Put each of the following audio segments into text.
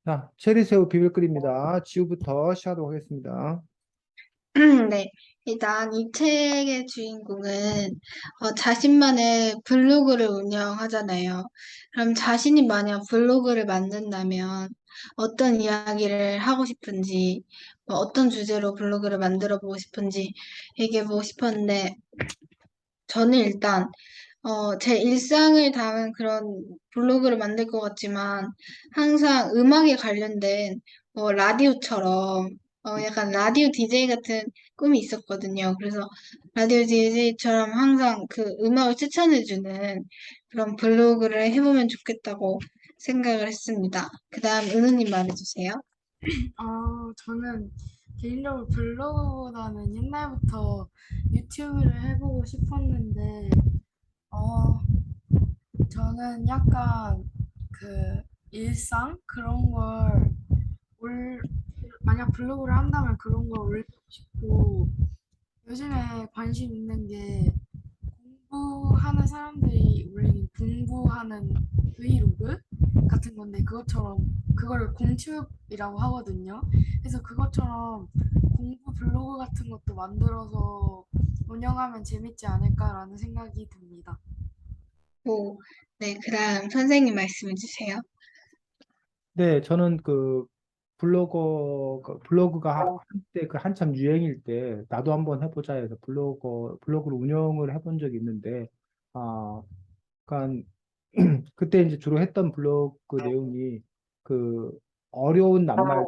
자, 체리새우 비빔끓입니다. 지우부터 시작하도록 하겠습니다. 네, 일단 이 책의 주인공은 자신만의 블로그를 운영하잖아요. 그럼 자신이 만약 블로그를 만든다면 어떤 이야기를 하고 싶은지, 뭐 어떤 주제로 블로그를 만들어 보고 싶은지 얘기해 보고 싶었는데, 저는 일단 제 일상을 담은 그런 블로그를 만들 것 같지만, 항상 음악에 관련된 라디오처럼, 약간 라디오 DJ 같은 꿈이 있었거든요. 그래서 라디오 DJ처럼 항상 그 음악을 추천해주는 그런 블로그를 해보면 좋겠다고 생각을 했습니다. 그 다음 은우님 말해주세요. 저는 개인적으로 블로그보다는 옛날부터 유튜브를 해보고 싶었는데, 어, 저는 약간 그 일상 그런 걸 올, 만약 블로그를 한다면 그런 걸 올리고 싶고, 요즘에 관심 있는 게 공부하는 사람들이 올리는 공부하는 브이로그 같은 건데 그것처럼 그거를 공튜브이라고 하거든요. 그래서 그것처럼 공부 블로그 같은 것도 만들어서 운영하면 재밌지 않을까라는 생각이 듭니다. 오, 네, 그 다음 선생님 말씀해주세요. 네, 저는 블로그가 한때 한참 유행일 때 나도 한번 해보자 해서 블로그를 운영을 해본 적이 있는데, 아, 그러니까 그때 이제 주로 했던 블로그 내용이 그 어려운 낱말,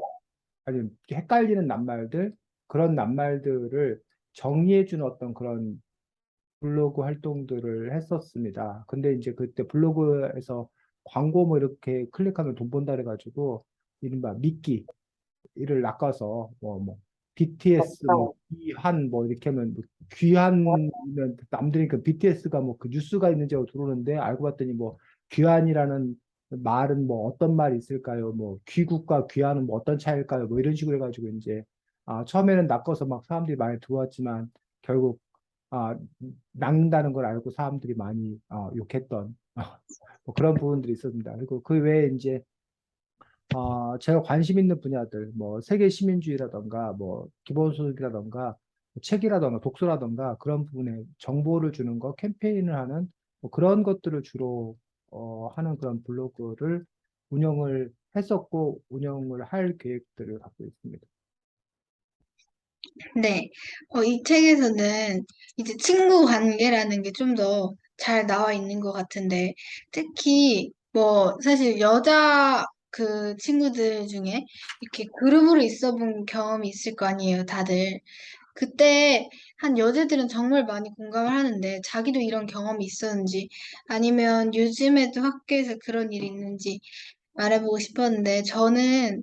아니 헷갈리는 낱말들, 그런 낱말들을 정리해주는 어떤 그런 블로그 활동들을 했었습니다. 근데 이제 그때 블로그에서 광고 뭐 이렇게 클릭하면 돈 번다 그래가지고 이른바 미끼 이를 낚아서 BTS 뭐 귀한 뭐 이렇게 하면 뭐 귀한이면 남들이 그 BTS가 뭐 그 뉴스가 있는지 알고 들어오는데 알고 봤더니 뭐 귀한이라는 말은 뭐 어떤 말이 있을까요? 뭐 귀국과 귀한은 뭐 어떤 차이일까요? 뭐 이런 식으로 해가지고 이제 처음에는 낚아서 막 사람들이 많이 들어왔지만 결국 아 낚는다는 걸 알고 사람들이 많이 욕했던 뭐 그런 부분들이 있었습니다. 그리고 그 외에 이제 제가 관심 있는 분야들, 뭐, 세계 시민주의라던가, 뭐, 기본소득이라던가, 책이라던가, 독서라던가, 그런 부분에 정보를 주는 거, 캠페인을 하는, 뭐 그런 것들을 주로, 하는 그런 블로그를 운영을 했었고, 운영을 할 계획들을 갖고 있습니다. 네, 이 책에서는 이제 친구 관계라는 게 좀 더 잘 나와 있는 것 같은데, 특히 뭐 사실 여자 그 친구들 중에 이렇게 그룹으로 있어 본 경험이 있을 거 아니에요, 다들. 그때 한 여자들은 정말 많이 공감을 하는데, 자기도 이런 경험이 있었는지, 아니면 요즘에도 학교에서 그런 일이 있는지 말해보고 싶었는데, 저는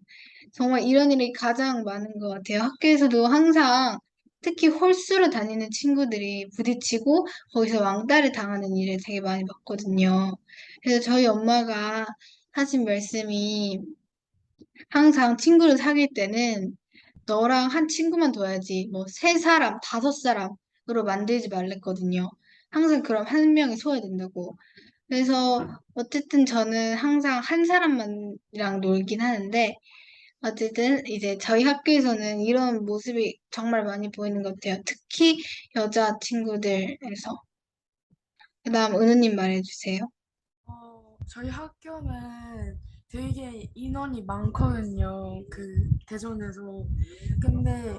정말 이런 일이 가장 많은 것 같아요. 학교에서도 항상 특히 홀수로 다니는 친구들이 부딪히고 거기서 왕따를 당하는 일을 되게 많이 봤거든요. 그래서 저희 엄마가 하신 말씀이 항상 친구를 사귈 때는 너랑 한 친구만 둬야지 뭐 세 사람, 다섯 사람으로 만들지 말랬거든요. 항상 그럼 한 명이 소외된다고. 그래서 어쨌든 저는 항상 한 사람만이랑 놀긴 하는데 어쨌든 이제 저희 학교에서는 이런 모습이 정말 많이 보이는 것 같아요. 특히 여자 친구들에서. 그다음 은우님 말해주세요. 저희 학교는 되게 인원이 많거든요. 그 대전에서. 근데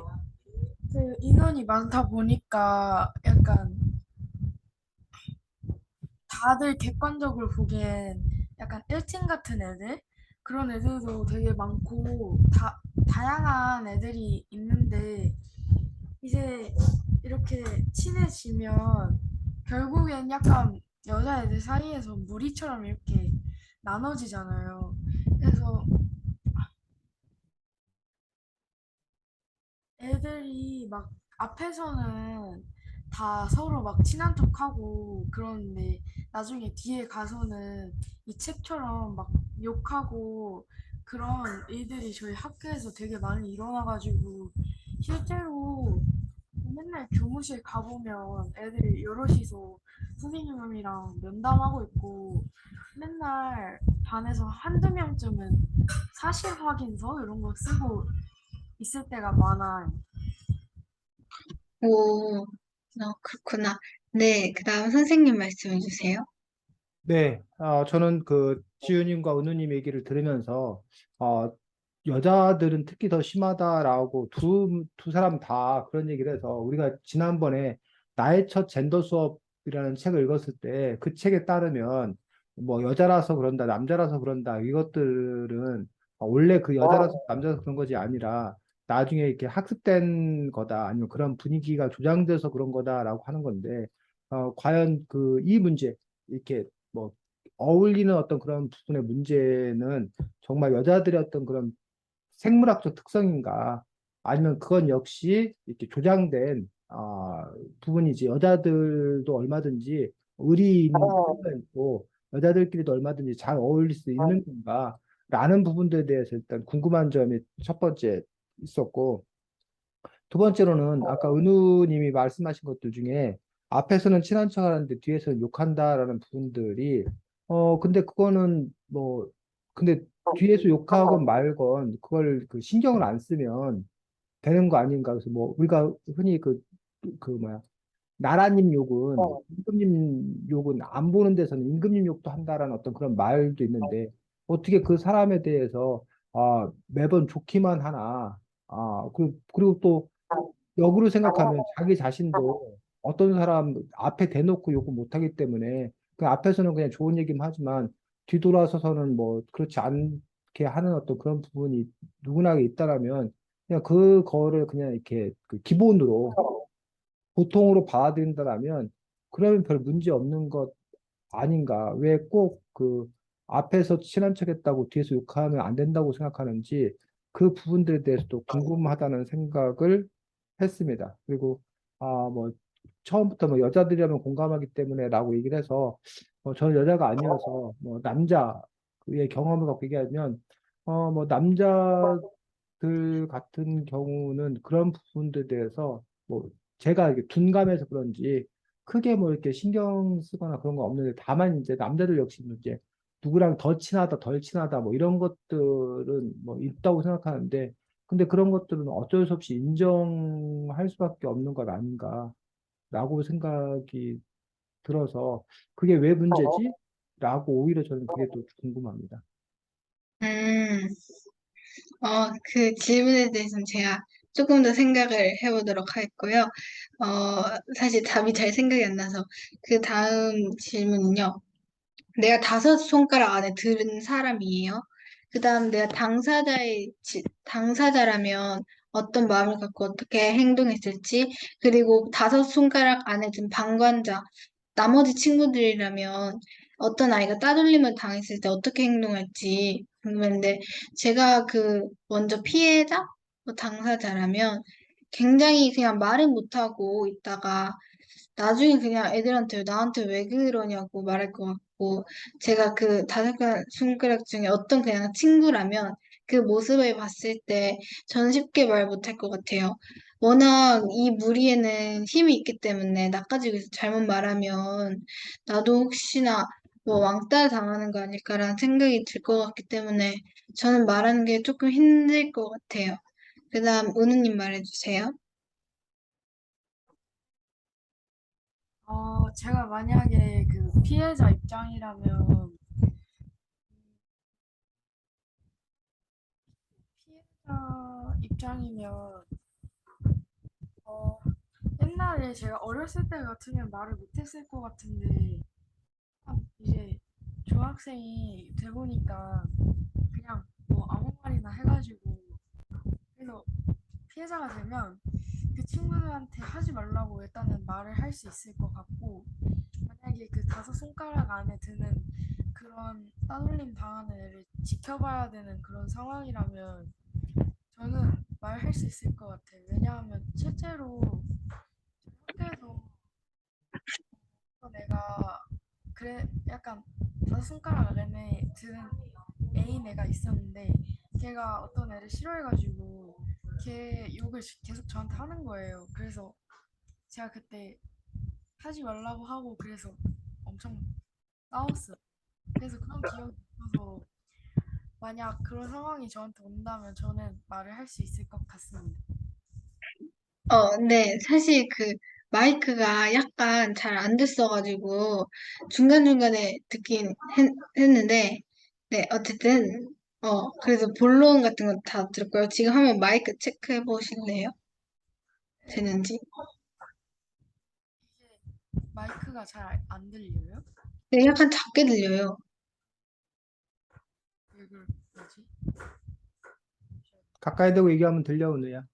그 인원이 많다 보니까 약간 다들 객관적으로 보기엔 약간 1팀 같은 애들? 그런 애들도 되게 많고, 다양한 애들이 있는데, 이제 이렇게 친해지면 결국엔 약간 여자애들 사이에서 무리처럼 이렇게 나눠지잖아요. 그래서 애들이 막 앞에서는 다 서로 막 친한 척하고 그러는데 나중에 뒤에 가서는 이 책처럼 막 욕하고 그런 일들이 저희 학교에서 되게 많이 일어나가지고 실제로 맨날 교무실 가보면 애들이 여럿이서 선생님이랑 면담하고 있고 맨날 반에서 한두 명쯤은 사실 확인서 이런 거 쓰고 있을 때가 많아요. 오, 그렇구나. 네, 그 다음 선생님 말씀해 주세요. 네, 저는 그 지우님과 은우님 얘기를 들으면서 어, 여자들은 특히 더 심하다라고 두 사람 다 그런 얘기를 해서 우리가 지난번에 나의 첫 젠더 수업이라는 책을 읽었을 때 그 책에 따르면 뭐 여자라서 그런다, 남자라서 그런다 이것들은 원래 그 여자라서 남자라서 그런 것이 아니라 나중에 이렇게 학습된 거다 아니면 그런 분위기가 조장돼서 그런 거다라고 하는 건데 과연 그 이 문제 이렇게 뭐 어울리는 어떤 그런 부분의 문제는 정말 여자들의 어떤 그런 생물학적 특성인가 아니면 그건 역시 이렇게 조장된 부분이지 여자들도 얼마든지 의리 있는 의리가 있고 여자들끼리도 얼마든지 잘 어울릴 수 있는 건가 라는 부분들에 대해서 일단 궁금한 점이 첫 번째 있었고 두 번째로는 아까 은우님이 말씀하신 것들 중에 앞에서는 친한 척 하는데 뒤에서는 욕한다라는 부분들이 근데 그거는 뭐 근데 뒤에서 욕하건 말건 그걸 그 신경을 안 쓰면 되는 거 아닌가 그래서 뭐 우리가 흔히 그 뭐야 나라님 욕은 임금님 욕은 안 보는 데서는 임금님 욕도 한다라는 어떤 그런 말도 있는데 어떻게 그 사람에 대해서 매번 좋기만 하나 그리고 또 역으로 생각하면 자기 자신도 어떤 사람 앞에 대놓고 욕을 못하기 때문에 그 앞에서는 그냥 좋은 얘기만 하지만 뒤돌아서서는 뭐 그렇지 않게 하는 어떤 그런 부분이 누구나 있다라면 그냥 그거를 그냥 이렇게 그 기본으로 보통으로 받아들인다라면 그러면 별 문제 없는 것 아닌가? 왜 꼭 그 앞에서 친한 척했다고 뒤에서 욕하면 안 된다고 생각하는지 그 부분들에 대해서도 궁금하다는 생각을 했습니다. 그리고 뭐 처음부터 뭐 여자들이라면 공감하기 때문에라고 얘기를 해서 저는 여자가 아니어서 뭐 남자의 경험을 갖고 얘기하면 뭐 남자들 같은 경우는 그런 부분들에 대해서 뭐 제가 이렇게 둔감해서 그런지 크게 뭐 이렇게 신경 쓰거나 그런 거 없는데 다만 이제 남자들 역시 이제 누구랑 더 친하다 덜 친하다 뭐 이런 것들은 뭐 있다고 생각하는데 근데 그런 것들은 어쩔 수 없이 인정할 수밖에 없는 것 아닌가라고 생각이 들어서 그게 왜 문제지? 라고 오히려 저는 그게 또 궁금합니다. 음, 그 질문에 대해서는 제가 조금 더 생각을 해보도록 하겠고요. 사실 답이 잘 생각이 안 나서 그 다음 질문은요. 내가 다섯 손가락 안에 들은 사람이에요. 그 다음 내가 당사자라면 어떤 마음을 갖고 어떻게 행동했을지, 그리고 다섯 손가락 안에 든 방관자, 나머지 친구들이라면 어떤 아이가 따돌림을 당했을 때 어떻게 행동할지 궁금했는데, 제가 먼저 피해자? 당사자라면 굉장히 그냥 말은 못하고 있다가 나중에 그냥 애들한테 나한테 왜 그러냐고 말할 것 같고, 제가 그 다섯 손가락 중에 어떤 그냥 친구라면 그 모습을 봤을 때 저는 쉽게 말 못할 것 같아요. 워낙 이 무리에는 힘이 있기 때문에 나까지 여기서 잘못 말하면 나도 혹시나 뭐 왕따 당하는 거 아닐까라는 생각이 들 것 같기 때문에 저는 말하는 게 조금 힘들 것 같아요. 그다음 은우님 말해주세요. 제가 만약에 그 피해자 입장이라면 피해자 입장이면 어, 옛날에 제가 어렸을 때 같으면 말을 못했을 것 같은데 이제 중학생이 돼 보니까 그냥 뭐 아무 말이나 해가지고 그래서 피해자가 되면 그 친구들한테 하지 말라고 일단은 말을 할 수 있을 것 같고 만약에 그 다섯 손가락 안에 드는 그런 따돌림 당하는 애를 지켜봐야 되는 그런 상황이라면 저는 말할 수 있을 것 같아요. 왜냐하면 실제로 학교에서 내가 그래 약간 다섯 손가락 안에 드는 애인 애가 있었는데 걔가 어떤 애를 싫어해가지고 걔 욕을 계속 저한테 하는 거예요. 그래서 제가 그때 하지 말라고 하고 그래서 엄청 싸웠어요. 그래서 그런 기억이 있어서 만약 그런 상황이 저한테 온다면 저는 말을 할 수 있을 것 같습니다. 네. 사실 그 마이크가 약간 잘 안 됐어가지고 중간중간에 듣긴 했는데, 네. 어쨌든, 그래서 본론 같은 건 다 들었고요. 지금 한번 마이크 체크해 보실래요? 되는지. 이게 마이크가 잘 안 들려요? 네, 약간 작게 들려요. 왜 그러지? 가까이 대고 얘기하면 들려, 은우야.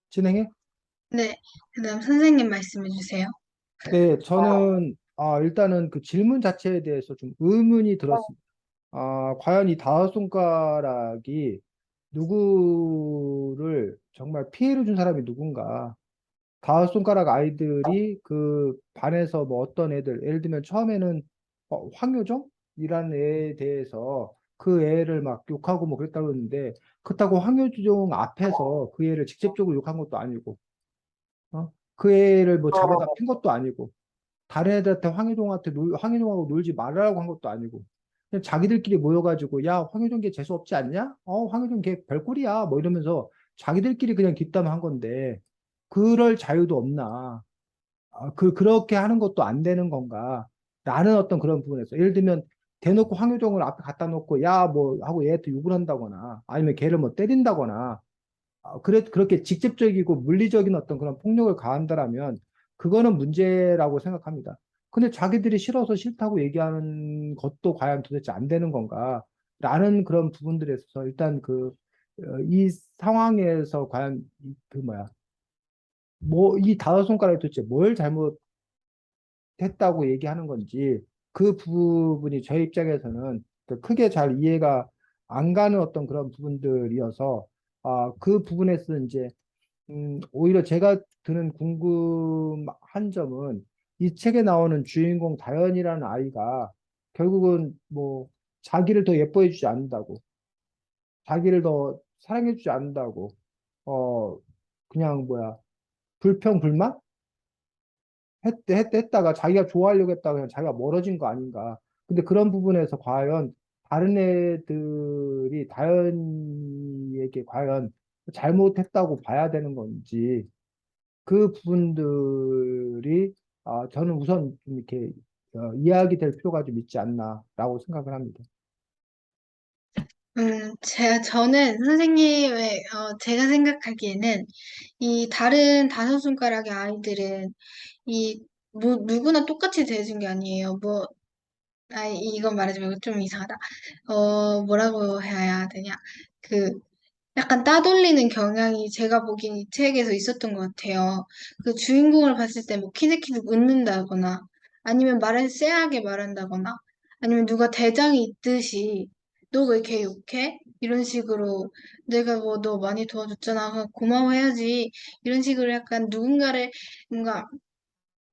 진행해? 네. 그다음 선생님 말씀해 주세요. 네, 저는 일단은 그 질문 자체에 대해서 좀 의문이 들었습니다. 과연 이 다섯 손가락이 누구를 정말 피해를 준 사람이 누군가? 다섯 손가락 아이들이 그 반에서 뭐 어떤 애들, 예를 들면 처음에는 황효정이라는 애에 대해서 그 애를 막 욕하고 뭐 그랬다고 했는데, 그렇다고 황효정 앞에서 그 애를 직접적으로 욕한 것도 아니고, 그 애를 뭐 잡아다 핀 것도 아니고, 다른 애들한테 황희종하고 놀지 말라고 한 것도 아니고, 그냥 자기들끼리 모여가지고, 야, 황희종 걔 재수 없지 않냐? 황희종 걔 별꼴이야. 뭐 이러면서 자기들끼리 그냥 뒷담한 건데, 그럴 자유도 없나? 그렇게 하는 것도 안 되는 건가? 라는 어떤 그런 부분에서. 예를 들면, 대놓고 황효종을 앞에 갖다 놓고, 야, 뭐, 하고 얘한테 욕을 한다거나, 아니면 걔를 뭐 때린다거나, 그렇게 직접적이고 물리적인 어떤 그런 폭력을 가한다라면 그거는 문제라고 생각합니다. 근데 자기들이 싫어서 싫다고 얘기하는 것도 과연 도대체 안 되는 건가? 라는 그런 부분들에 있어서 일단 이 상황에서 과연 그 뭐야, 뭐, 이 다섯 손가락이 도대체 뭘 잘못했다고 얘기하는 건지 그 부분이 저희 입장에서는 그 크게 잘 이해가 안 가는 어떤 그런 부분들이어서 그 부분에서 이제 오히려 제가 드는 궁금한 점은 이 책에 나오는 주인공 다현이라는 아이가 결국은 뭐 자기를 더 예뻐해 주지 않는다고, 자기를 더 사랑해 주지 않는다고, 어, 그냥 뭐야, 불평불만? 했다가 자기가 좋아하려고 했다가 그냥 자기가 멀어진 거 아닌가. 근데 그런 부분에서 과연 다른 애들이 다현이에게 과연 잘못했다고 봐야 되는 건지, 그 부분들이 저는 우선 좀 이렇게 이야기될 필요가 좀 있지 않나라고 생각을 합니다. 저는 선생님의, 제가 생각하기에는 이 다른 다섯 손가락의 아이들은 누구나 똑같이 대해준 게 아니에요. 이건 말하지 말고 좀 이상하다. 뭐라고 해야 되냐. 그, 약간 따돌리는 경향이 제가 보기엔 이 책에서 있었던 것 같아요. 그 주인공을 봤을 때 뭐 키득키득 웃는다거나, 아니면 말을 쎄하게 말한다거나, 아니면 누가 대장이 있듯이, 너 왜 걔 욕해? 이런 식으로, 내가 뭐 너 많이 도와줬잖아. 고마워해야지. 이런 식으로 약간 누군가를 뭔가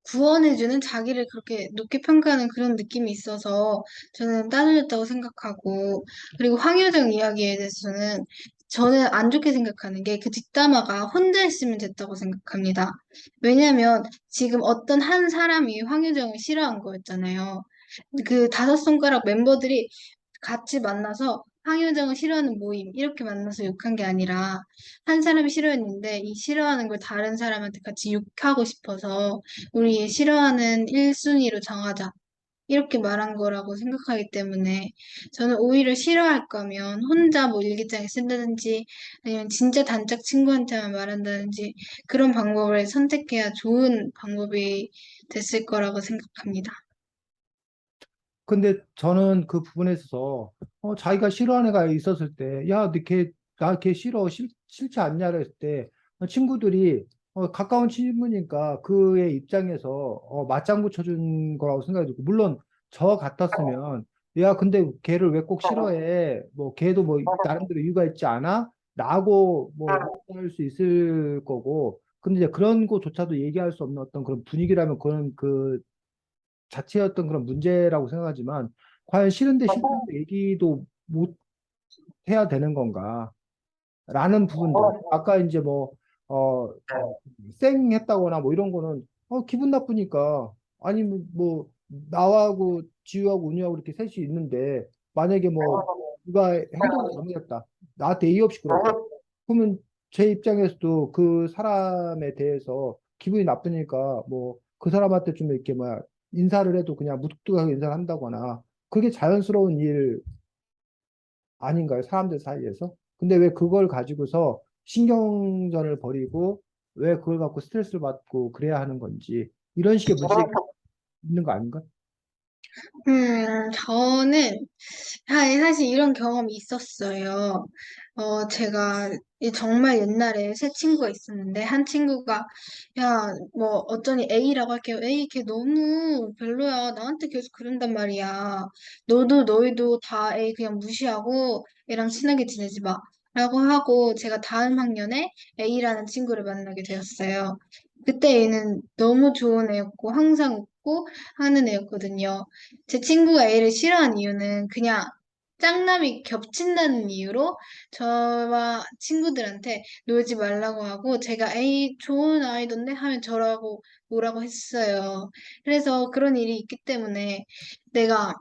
구원해주는 자기를 그렇게 높게 평가하는 그런 느낌이 있어서 저는 따돌렸다고 생각하고, 그리고 황효정 이야기에 대해서는 저는 안 좋게 생각하는 게 그 뒷담화가 혼자 했으면 됐다고 생각합니다. 왜냐면 지금 어떤 한 사람이 황효정을 싫어한 거였잖아요. 그 다섯 손가락 멤버들이 같이 만나서 황효정을 싫어하는 모임 이렇게 만나서 욕한 게 아니라 한 사람이 싫어했는데 이 싫어하는 걸 다른 사람한테 같이 욕하고 싶어서 우리 싫어하는 1순위로 정하자. 이렇게 말한 거라고 생각하기 때문에 저는 오히려 싫어할 거면 혼자 뭐 일기장에 쓴다든지 아니면 진짜 단짝 친구한테만 말한다든지 그런 방법을 선택해야 좋은 방법이 됐을 거라고 생각합니다. 근데 저는 그 부분에 있어서 자기가 싫어하는 애가 있었을 때, 야, 나 걔 싫어, 싫지 않냐 그랬을 때 친구들이 가까운 친구니까 그의 입장에서 맞장구 쳐준 거라고 생각이 들고, 물론 저 같았으면, 야, 근데 걔를 왜 꼭 싫어해? 뭐 걔도 뭐 나름대로 이유가 있지 않아? 라고 뭐 할 수 있을 거고, 근데 이제 그런 거조차도 얘기할 수 없는 어떤 그런 분위기라면 그런 그 자체였던 그런 문제라고 생각하지만, 과연 싫은데 싫다고 얘기도 못 해야 되는 건가? 라는 부분들. 아까 이제 뭐, 쌩했다거나 뭐 이런 거는, 기분 나쁘니까. 아니면 뭐, 나하고 지우하고 운유하고 이렇게 셋이 있는데, 만약에 뭐, 누가 행동을 잘못했다. 나한테 예의 없이 그랬다. 그러면 제 입장에서도 그 사람에 대해서 기분이 나쁘니까, 뭐, 그 사람한테 좀 이렇게 막 인사를 해도 그냥 무뚝뚝하게 인사를 한다거나, 그게 자연스러운 일 아닌가요? 사람들 사이에서? 근데 왜 그걸 가지고서 신경전을 벌이고 왜 그걸 갖고 스트레스를 받고 그래야 하는 건지 이런 식의 문제가 있는 거 아닌가? 저는 사실 이런 경험이 있었어요. 제가 정말 옛날에 새 친구가 있었는데, 한 친구가, 야, 뭐, 어쩌니 A라고 할게요. A, 걔 너무 별로야. 나한테 계속 그런단 말이야. 너희도 다 A 그냥 무시하고, 얘랑 친하게 지내지 마. 라고 하고, 제가 다음 학년에 A라는 친구를 만나게 되었어요. 그때 얘는 너무 좋은 애였고, 항상 웃고 하는 애였거든요. 제 친구가 A를 싫어한 이유는 그냥 짝남이 겹친다는 이유로 저와 친구들한테 놀지 말라고 하고 제가 A 좋은 아이던데 하면 저라고 뭐라고 했어요. 그래서 그런 일이 있기 때문에 내가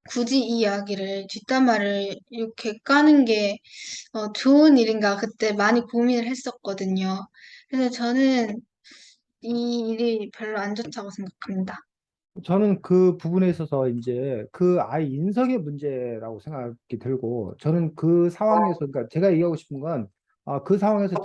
굳이 이 이야기를 뒷담화를 이렇게 까는 게 좋은 일인가 그때 많이 고민을 했었거든요. 그래서 저는 이 일이 별로 안 좋다고 생각합니다. 저는 그 부분에 있어서 이제 그 아이 인성의 문제라고 생각이 들고 저는 그 상황에서 그러니까 제가 얘기하고 싶은 건 그 상황에서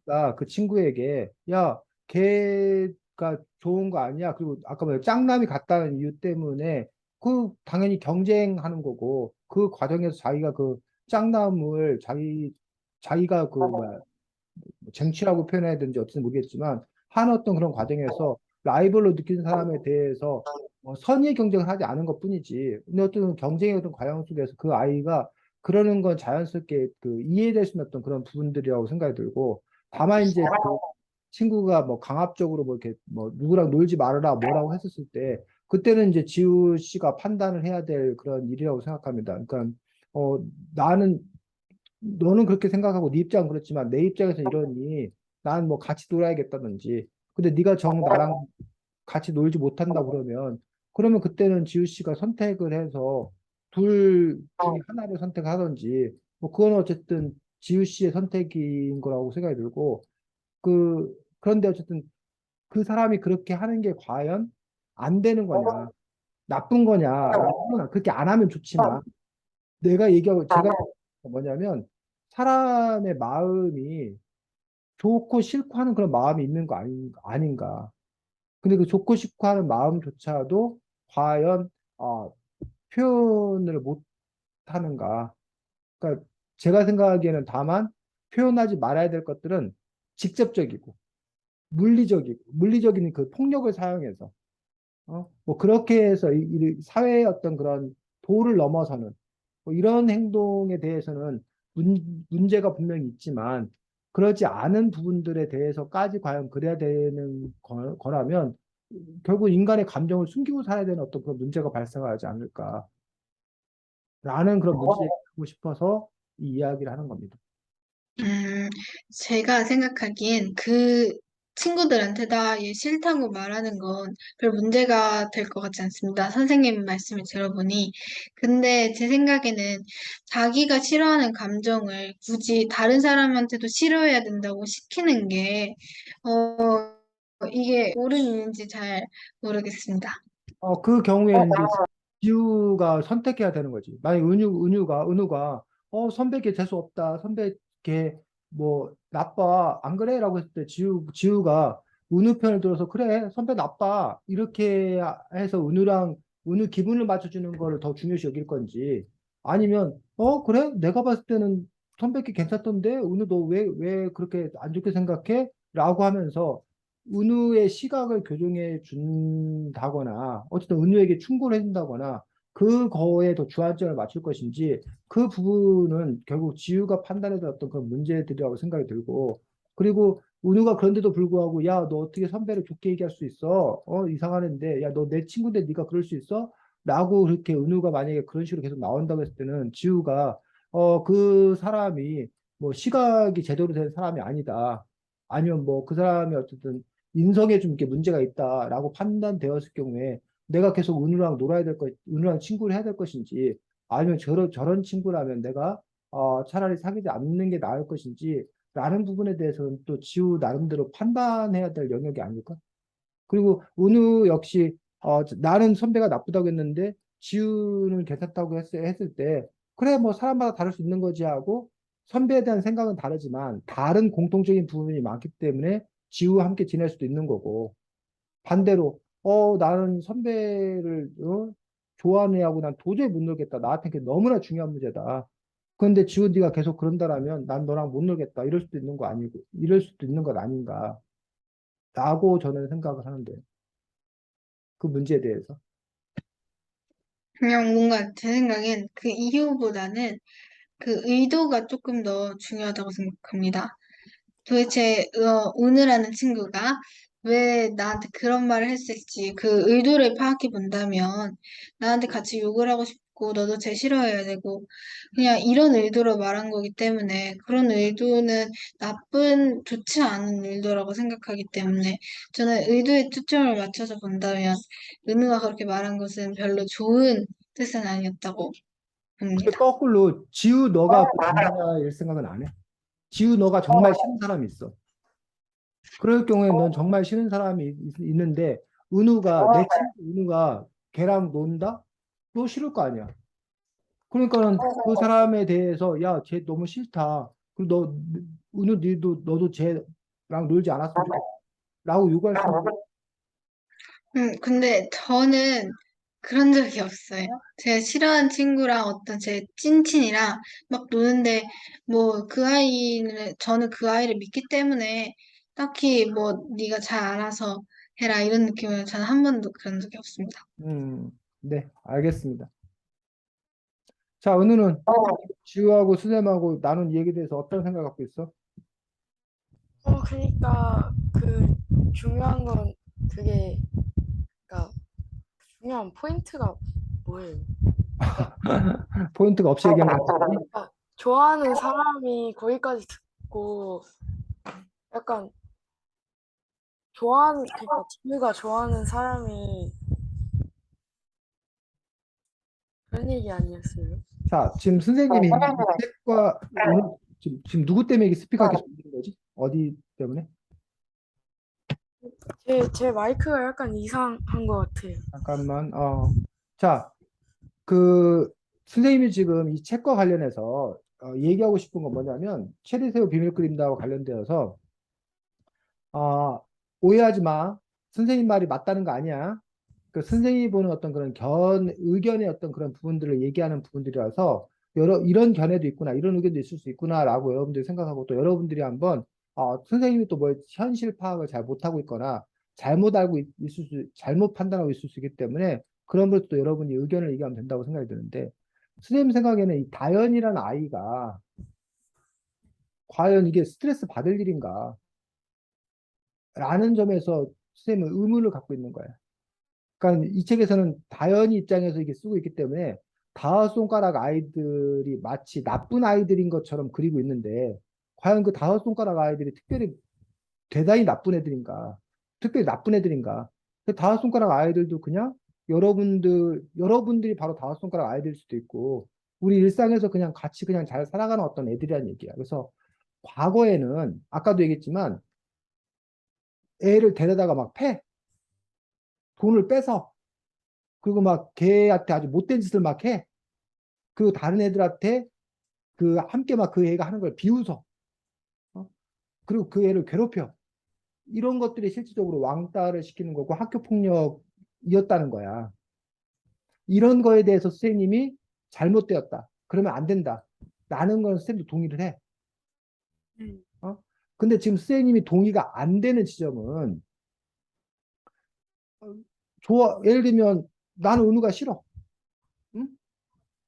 지가 그 친구에게 야 걔가 좋은 거 아니야 그리고 아까 뭐 짝남이 같다는 이유 때문에 그 당연히 경쟁하는 거고 그 과정에서 자기가 그 짝남을 자기가 그 뭐야 쟁취라고 표현해야 되는지 어떻게 모르겠지만 한 어떤 그런 과정에서 라이벌로 느끼는 사람에 대해서 선의의 경쟁을 하지 않은 것뿐이지. 근데 어떤 경쟁의 어떤 과정 속에서 그 아이가 그러는 건 자연스럽게 그 이해될 수 있는 어떤 그런 부분들이라고 생각이 들고 다만 이제 그 친구가 뭐 강압적으로 뭐 이렇게 뭐 누구랑 놀지 말아라 뭐라고 했었을 때 그때는 이제 지우 씨가 판단을 해야 될 그런 일이라고 생각합니다. 그러니까 어 나는 너는 그렇게 생각하고 네 입장은 그렇지만 내 입장에서 이러니 난 뭐 같이 놀아야겠다든지 근데 네가 정 나랑 같이 놀지 못한다 그러면 그때는 지우 씨가 선택을 해서 둘 중에 하나를 선택하든지 뭐 그건 어쨌든 지우 씨의 선택인 거라고 생각이 들고 그런데 어쨌든 그 사람이 그렇게 하는 게 과연 안 되는 거냐 나쁜 거냐 물론 그렇게 안 하면 좋지만 제가 뭐냐면 사람의 마음이 좋고 싫고 하는 그런 마음이 있는 거 아닌가. 근데 그 좋고 싶고 하는 마음조차도 과연 표현을 못 하는가. 그러니까 제가 생각하기에는 다만 표현하지 말아야 될 것들은 직접적이고 물리적인 그 폭력을 사용해서 뭐 그렇게 해서 이 사회의 어떤 그런 도를 넘어서는 뭐 이런 행동에 대해서는 문제가 분명히 있지만 그러지 않은 부분들에 대해서까지 과연 그래야 되는 거라면 결국 인간의 감정을 숨기고 살아야 되는 어떤 그런 문제가 발생하지 않을까라는 그런 문제를 갖고 싶어서 이 이야기를 하는 겁니다. 음, 제가 생각하기엔 그 친구들한테 다 얘 싫다고 말하는 건 별 문제가 될 것 같지 않습니다. 선생님 말씀을 들어보니. 근데 제 생각에는 자기가 싫어하는 감정을 굳이 다른 사람한테도 싫어해야 된다고 시키는 게, 이게 옳은 일인지 잘 모르겠습니다. 그 경우에 이제 지우가 선택해야 되는 거지. 만약 은우가 선배 걔 재수 없다. 선배 걔 뭐 나빠. 안 그래? 라고 했을 때 지우가 은우 편을 들어서 그래. 선배 나빠. 이렇게 해서 은우 기분을 맞춰주는 거를 더 중요시 여길 건지 아니면 그래? 내가 봤을 때는 선배 걔 괜찮던데 은우 너 왜 그렇게 안 좋게 생각해? 라고 하면서 은우의 시각을 교정해 준다거나 어쨌든 은우에게 충고를 해준다거나 그거에 더 주안점을 맞출 것인지 그 부분은 결국 지우가 판단해야 될 어떤 그런 문제들이라고 생각이 들고 그리고 은우가 그런데도 불구하고 야 너 어떻게 선배를 좋게 얘기할 수 있어? 이상한 애인데 야 너 내 친구인데 네가 그럴 수 있어? 라고 그렇게 은우가 만약에 그런 식으로 계속 나온다고 했을 때는 지우가 그 사람이 뭐 시각이 제대로 된 사람이 아니다. 아니면 뭐 그 사람이 어쨌든 인성에 좀 이렇게 문제가 있다라고 판단되었을 경우에 내가 계속 은우랑 놀아야 될 것, 은우랑 친구를 해야 될 것인지 아니면 저런 친구라면 내가 차라리 사귀지 않는 게 나을 것인지 라는 부분에 대해서는 또 지우 나름대로 판단해야 될 영역이 아닐까? 그리고 은우 역시 나는 선배가 나쁘다고 했는데 지우는 괜찮다고 했을 때 그래 뭐 사람마다 다를 수 있는 거지 하고 선배에 대한 생각은 다르지만 다른 공통적인 부분이 많기 때문에 지우와 함께 지낼 수도 있는 거고 반대로 나는 선배를 좋아하는 애하고 난 도저히 못 놀겠다. 나한테 그게 너무나 중요한 문제다. 그런데 지우 네가 계속 그런다라면 난 너랑 못 놀겠다. 이럴 수도 있는 거 아니고 이럴 수도 있는 것 아닌가 라고 저는 생각을 하는데 그 문제에 대해서. 그냥 뭔가 제 생각엔 그 이유보다는 그 의도가 조금 더 중요하다고 생각합니다. 도대체 오늘라는 친구가 왜 나한테 그런 말을 했을지 그 의도를 파악해 본다면 나한테 같이 욕을 하고 싶고 너도 쟤 싫어해야 되고 그냥 이런 의도로 말한 거기 때문에 그런 의도는 나쁜 좋지 않은 의도라고 생각하기 때문에 저는 의도에 초점을 맞춰서 본다면 은우가 그렇게 말한 것은 별로 좋은 뜻은 아니었다고 근데 봅니다. 거꾸로 지우 너가 그 당사자일 생각은 안 해? 지우 너가 정말 싫은 사람이 있어. 그럴 경우에 넌 정말 싫은 사람이 있는데 은우가 내 친구 은우가 걔랑 논다? 너 싫을 거 아니야. 그러니까는 그 사람에 대해서 야, 쟤 너무 싫다. 그리고 은우 너도 쟤랑 놀지 않았으면 좋겠다. 라고 요구할 수 있는 근데 저는 그런 적이 없어요. 제가 싫어하는 친구랑 어떤 제 찐친이랑 막 노는데 뭐 그 아이는 저는 그 아이를 믿기 때문에 딱히 뭐 네가 잘 알아서 해라 이런 느낌은 저는 한 번도 그런 적이 없습니다. 네, 알겠습니다. 자, 은우는 지우하고 수zem하고 나눈 얘기에 대해서 어떤 생각 갖고 있어? 그러니까 그 중요한 건 그게 그러니까 중요한 포인트가 뭐예요? 포인트가 없이 얘기한 것 같으니? 그러니까 좋아하는 사람이 거기까지 듣고 약간 그러니까 지우가 좋아하는 사람이 그런 얘기 아니었어요? 자, 지금 선생님이 이 책과 오늘 지금 누구 때문에 이게 스피커가 계속 울리는 거지? 어디 때문에? 제 마이크가 약간 이상한 것 같아요. 잠깐만. 자, 그 선생님이 지금 이 책과 관련해서 얘기하고 싶은 건 뭐냐면 체리새우 비밀 그린다와 관련되어서 오해하지 마. 선생님 말이 맞다는 거 아니야. 그 선생님이 보는 어떤 그런 의견의 어떤 그런 부분들을 얘기하는 부분들이라서 이런 견해도 있구나, 이런 의견도 있을 수 있구나라고 여러분들이 생각하고 또 여러분들이 한번 선생님이 또 뭐 현실 파악을 잘 못하고 있거나 잘못 판단하고 있을 수 있기 때문에 그런 것도 또 여러분이 의견을 얘기하면 된다고 생각이 드는데 선생님 생각에는 이 다현이라는 아이가 과연 이게 스트레스 받을 일인가? 라는 점에서 선생님은 의문을 갖고 있는 거예요. 그러니까 이 책에서는 다현이 입장에서 이게 쓰고 있기 때문에 다섯 손가락 아이들이 마치 나쁜 아이들인 것처럼 그리고 있는데 과연 그 다섯 손가락 아이들이 특별히 대단히 나쁜 애들인가? 특별히 나쁜 애들인가? 그 다섯 손가락 아이들도 그냥 여러분들이 바로 다섯 손가락 아이들일 수도 있고 우리 일상에서 그냥 같이 그냥 잘 살아가는 어떤 애들이란 얘기야. 그래서 과거에는 아까도 얘기했지만 애를 데려다가 막 돈을 빼서 그리고 막 걔한테 아주 못된 짓을 막 해. 그리고 다른 애들한테 그 함께 막 그 애가 하는 걸 비웃어. 어? 그리고 그 애를 괴롭혀. 이런 것들이 실질적으로 왕따를 시키는 거고 학교 폭력이었다는 거야. 이런 거에 대해서 선생님이 잘못되었다. 그러면 안 된다. 라는 건 선생님도 동의를 해. 음. 어? 근데 지금 선생님이 동의가 안 되는 지점은 좋아. 예를 들면 나는 은우가 싫어. 응?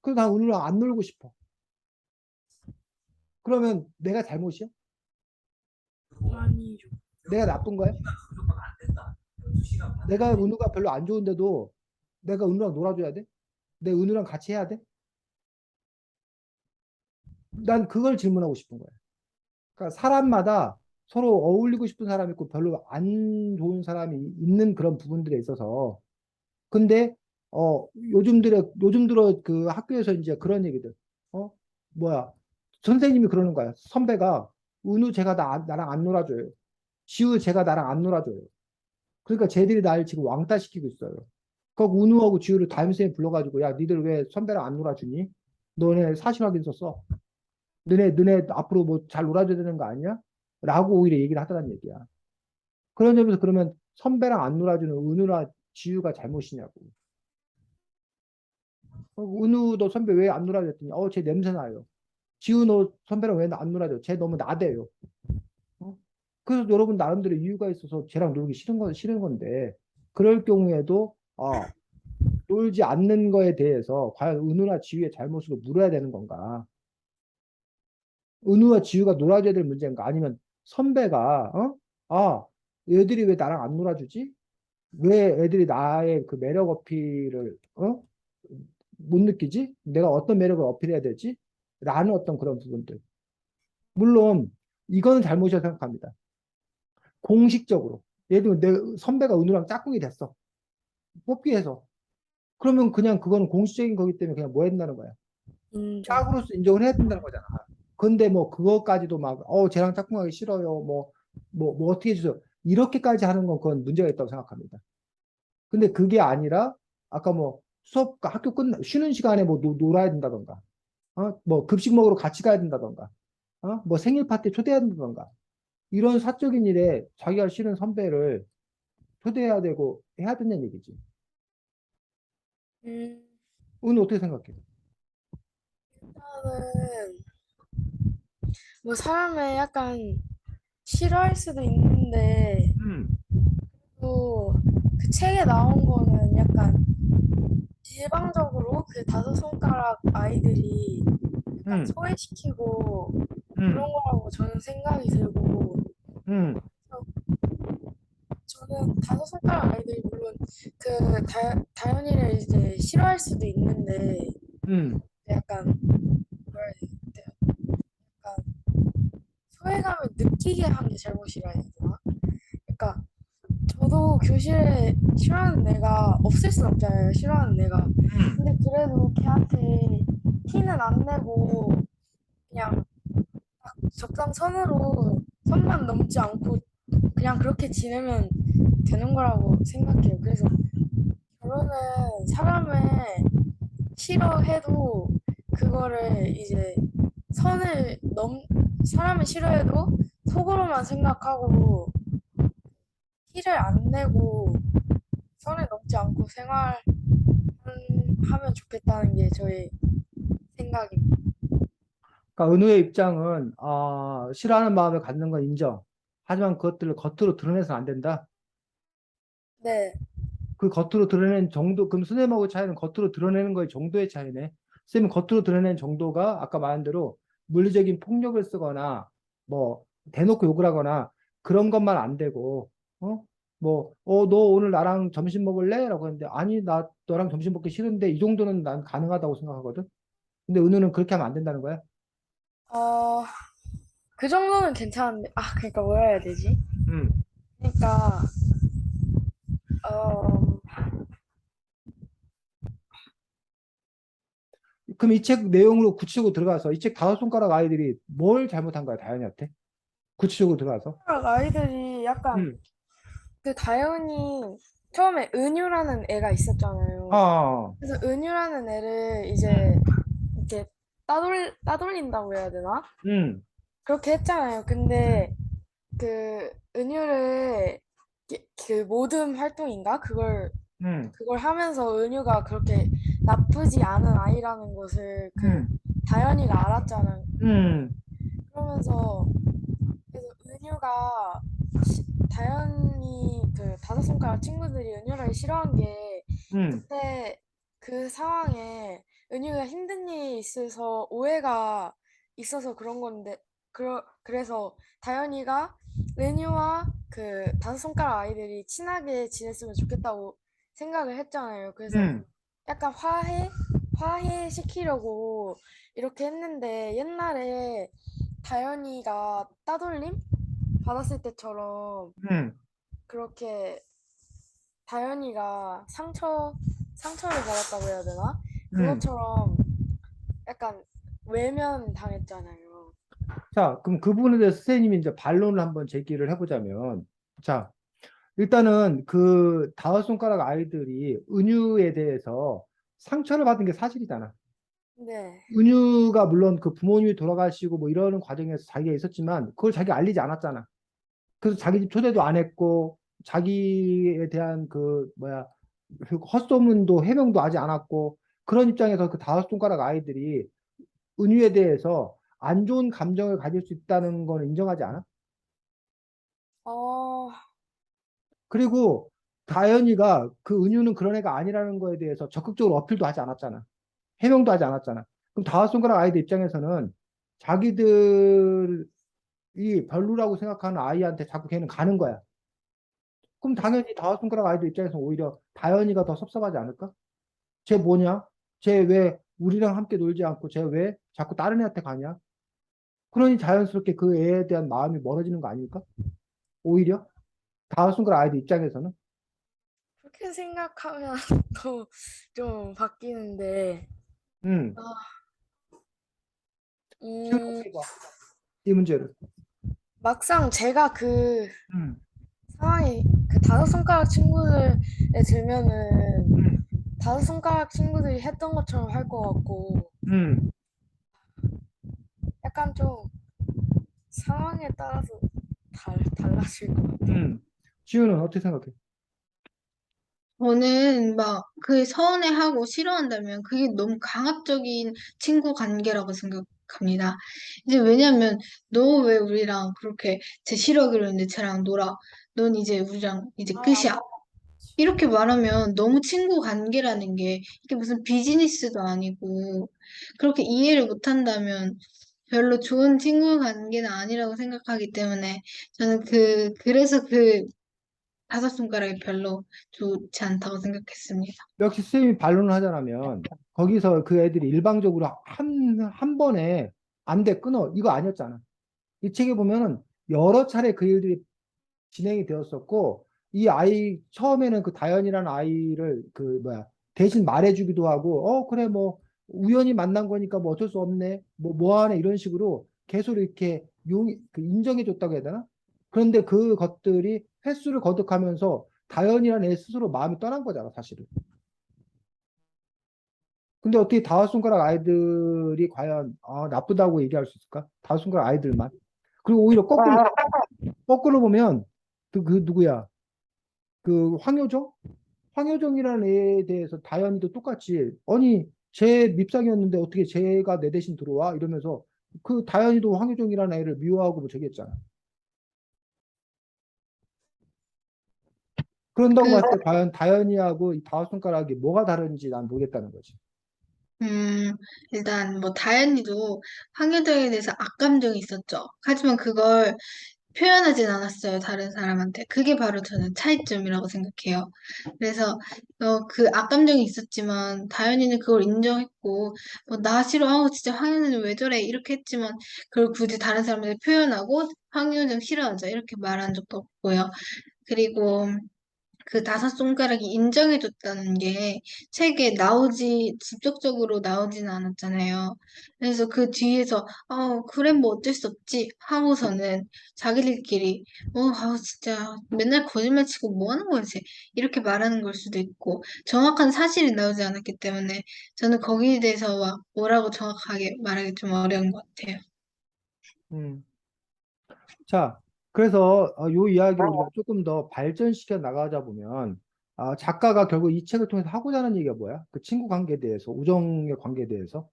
그래서 난 은우랑 안 놀고 싶어. 그러면 내가 잘못이야? 아니죠. 내가 나쁜 거야? 내가 은우가 별로 안 좋은데도 내가 은우랑 놀아줘야 돼? 내 은우랑 같이 해야 돼? 난 그걸 질문하고 싶은 거야. 그러니까 사람마다 서로 어울리고 싶은 사람이 있고 별로 안 좋은 사람이 있는 그런 부분들에 있어서 근데 요즘 들어 그 학교에서 이제 그런 얘기들 어 뭐야 선생님이 그러는 거야 선배가 은우 제가 나랑 안 놀아줘요 지우 제가 나랑 안 놀아줘요 그러니까 쟤들이 날 지금 왕따 시키고 있어요 그 은우하고 지우를 담임선생님 불러가지고 야 니들 왜 선배랑 안 놀아주니 너네 사실 확인서 써 너네 앞으로 뭐 잘 놀아줘야 되는 거 아니야 라고 오히려 얘기를 하더란 얘기야 그런 점에서 그러면 선배랑 안 놀아주는 은우나 지우가 잘못이냐고 은우 너 선배 왜 안 놀아줘 했더니 쟤 냄새 나요 지우 너 선배랑 왜 안 놀아줘 쟤 너무 나대요 어? 그래서 여러분 나름대로 이유가 있어서 쟤랑 놀기 싫은 건데 그럴 경우에도 놀지 않는 거에 대해서 과연 은우나 지우의 잘못으로 물어야 되는 건가 은우와 지우가 놀아줘야 될 문제인가 아니면 선배가 얘들이 왜 나랑 안 놀아주지 왜 애들이 나의 그 매력 어필을 못 느끼지? 내가 어떤 매력을 어필해야 되지? 라는 어떤 그런 부분들. 물론 이거는 잘못이라고 생각합니다. 공식적으로. 예를 들면 내 선배가 은우랑 짝꿍이 됐어. 뽑기 해서. 그러면 그냥 그거는 공식적인 거기 때문에 그냥 뭐 한다는 거야. 인정. 짝으로서 인정을 해야 된다는 거잖아. 근데 뭐 그것까지도 막 쟤랑 짝꿍하기 싫어요. 뭐 어떻게 해주세요. 이렇게까지 하는 건 그건 문제가 있다고 생각합니다. 근데 그게 아니라 아까 뭐 수업 학교 쉬는 시간에 뭐 놀아야 된다던가 뭐 급식 먹으러 같이 가야 된다던가 뭐 생일 파티 초대해야 된다던가 이런 사적인 일에 자기가 싫은 선배를 초대해야 되고 해야 된다는 얘기지. 음, 오늘 어떻게 생각해? 일단은 뭐 사람을 약간 싫어할 수도 있는데 음, 또 그 책에 나온 거는 약간 일방적으로 그 다섯 손가락 아이들이 약간 음, 소외시키고 그런 음, 거라고 저는 생각이 들고 음, 저는 다섯 손가락 아이들이 물론 그 다현이를 이제 싫어할 수도 있는데 음. 약간 뭐라 해야 돼요? 약간 소외감을 느끼게 한 게 잘못이라 해야 되나? 그러니까 저도 교실에 싫어하는 애가 없을 순 없잖아요. 싫어하는 애가. 음. 근데 그래도 걔한테 티는 안 내고 그냥 적당선으로 선만 넘지 않고 그냥 그렇게 지내면 되는 거라고 생각해요. 그래서 결혼은 사람을 싫어해도 그거를 이제 선을 사람을 싫어해도 속으로만 생각하고 티를 안 내고 선을 넘지 않고 생활하면 좋겠다는 게 저의 생각입니다. 그러니까 은우의 입장은 싫어하는 마음을 갖는 건 인정. 하지만 그것들을 겉으로 드러내서는 안 된다. 네, 그 겉으로 드러내는 정도, 그럼 선생님하고 차이는 겉으로 드러내는 거의 정도의 차이네. 선생님 겉으로 드러내는 정도가 아까 말한 대로 물리적인 폭력을 쓰거나 뭐 대놓고 욕을 하거나 그런 것만 안 되고, 너 오늘 나랑 점심 먹을래? 라고 했는데 아니, 나 너랑 점심 먹기 싫은데 이 정도는 난 가능하다고 생각하거든. 근데 은우는 그렇게 하면 안 된다는 거야. 어, 그 정도는 괜찮은데, 그러니까 뭐라 해야 되지? 음. 그러니까, 어, 그럼 이 책 내용으로 구체적으로 들어가서 이 책 다섯 손가락 아이들이 뭘 잘못한 거야, 다현이한테? 구체적으로 들어가서. 아이들이 약간 음. 그 다현이 처음에 은유라는 애가 있었잖아요. 아, 그래서 은유라는 애를 이제 음, 이렇게 따돌린다고 해야 되나? 음, 그렇게 했잖아요. 음, 근데 그 은유를 그 모든 활동인가? 음, 그걸 하면서 은유가 그렇게 나쁘지 않은 아이라는 것을 그 음, 다현이가 알았잖아요. 음, 그러면서 그래서 은유가 다현이 그 다섯 손가락 친구들이 은유를 싫어한 게 음, 그때 그 상황에 은유가 힘든 일이 있어서 오해가 있어서 그런 건데 그래서 다현이가 은유와 그 다섯 손가락 아이들이 친하게 지냈으면 좋겠다고 생각을 했잖아요. 그래서 음, 약간 화해시키려고 이렇게 했는데 옛날에 다현이가 따돌림 받았을 때처럼 음, 그렇게 다현이가 상처를 받았다고 해야 되나? 음. 그것처럼 약간 외면 당했잖아요. 자, 그럼 그 부분에 대해서 선생님이 이제 반론을 한번 제기를 해보자면, 자, 일단은 그 다섯 손가락 아이들이 은유에 대해서 상처를 받은 게 사실이잖아. 네. 은유가 물론 그 부모님이 돌아가시고 뭐 이러는 과정에서 자기가 있었지만 그걸 자기가 알리지 않았잖아. 그래서 자기 집 초대도 안 했고 자기에 대한 그 뭐야 그 헛소문도 해명도 하지 않았고 그런 입장에서 그 다섯 손가락 아이들이 은유에 대해서 안 좋은 감정을 가질 수 있다는 거는 인정하지 않아? 어, 그리고 다현이가 그 은유는 그런 애가 아니라는 거에 대해서 적극적으로 어필도 하지 않았잖아. 해명도 하지 않았잖아. 그럼 다섯 손가락 아이들 입장에서는 자기들이 별로라고 생각하는 아이한테 자꾸 걔는 가는 거야. 그럼 당연히 다섯 손가락 아이들 입장에서 오히려 다현이가 더 섭섭하지 않을까? 쟤 뭐냐? 쟤 왜 우리랑 함께 놀지 않고 쟤 왜 자꾸 다른 애한테 가냐? 그러니 자연스럽게 그 애에 대한 마음이 멀어지는 거 아닐까? 오히려 다섯 손가락 아이들 입장에서는. 그렇게 생각하면 또 좀 바뀌는데, 음, 아, 지금 음, 어떻게 봐? 이 문제를. 막상 제가 그 음, 상황이 그 다섯 손가락 친구들에 들면은 음, 다섯 손가락 친구들이 했던 것처럼 할 것 같고, 음, 약간 좀 상황에 따라서 달라질 것 같아요. 지우는 어떻게 생각해? 저는 막 그 서운해하고 싫어한다면 그게 너무 강압적인 친구 관계라고 생각합니다. 이제 왜냐면 너 왜 우리랑 그렇게 쟤 싫어 그러는데 쟤랑 놀아. 넌 이제 우리랑 이제 아예 안 끝이야. 이렇게 말하면 너무 친구 관계라는 게 이게 무슨 비즈니스도 아니고 그렇게 이해를 못한다면 별로 좋은 친구 관계는 아니라고 생각하기 때문에 저는 그래서 그 다섯 손가락이 별로 좋지 않다고 생각했습니다. 역시 선생님이 반론을 하자면 거기서 그 애들이 일방적으로 한 번에 안 돼, 끊어. 이거 아니었잖아. 이 책에 보면은 여러 차례 그 일들이 진행이 되었었고 이 아이 처음에는 그 다현이라는 아이를 그 뭐야 대신 말해주기도 하고 그래 뭐 우연히 만난 거니까 뭐 어쩔 수 없네 뭐 하네 이런 식으로 계속 이렇게 그 인정해 줬다고 해야 되나? 그런데 그 것들이 횟수를 거듭하면서 다현이라는 애 스스로 마음이 떠난 거잖아 사실은. 근데 어떻게 다섯 손가락 아이들이 과연 나쁘다고 얘기할 수 있을까? 다섯 손가락 아이들만. 그리고 오히려 거꾸로 보면 그 누구야? 그 황효정? 황효정이라는 애에 대해서 다현이도 똑같이 아니 제 밉상이었는데 어떻게 쟤가 내 대신 들어와? 이러면서 그 다현이도 황효정이라는 애를 미워하고 뭐 저기 했잖아. 그런다고 그, 봤을 때 과연 다현이하고 이 다섯 손가락이 뭐가 다른지 난 모르겠다는 거지. 일단 뭐 다현이도 황효정에 대해서 악감정이 있었죠. 하지만 그걸 표현하진 않았어요, 다른 사람한테. 그게 바로 저는 차이점이라고 생각해요. 그래서 그 악감정이 있었지만 다현이는 그걸 인정했고 뭐 나 싫어, 아우 진짜 황효정은 왜 저래 이렇게 했지만 그걸 굳이 다른 사람한테 표현하고 황효정 싫어하자 이렇게 말한 적도 없고요. 그리고 그 다섯 손가락이 인정해줬다는 게 책에 직접적으로 나오지는 않았잖아요. 그래서 그 뒤에서, 그래, 뭐 어쩔 수 없지. 하고서는 자기들끼리, 진짜 맨날 거짓말 치고 뭐 하는 거지? 이렇게 말하는 걸 수도 있고, 정확한 사실이 나오지 않았기 때문에 저는 거기에 대해서 막 뭐라고 정확하게 말하기 좀 어려운 것 같아요. 음. 자, 그래서 요 이야기를 우리가 조금 더 발전시켜 나가자 보면 작가가 결국 이 책을 통해서 하고자 하는 얘기가 뭐야? 그 친구 관계에 대해서, 우정의 관계에 대해서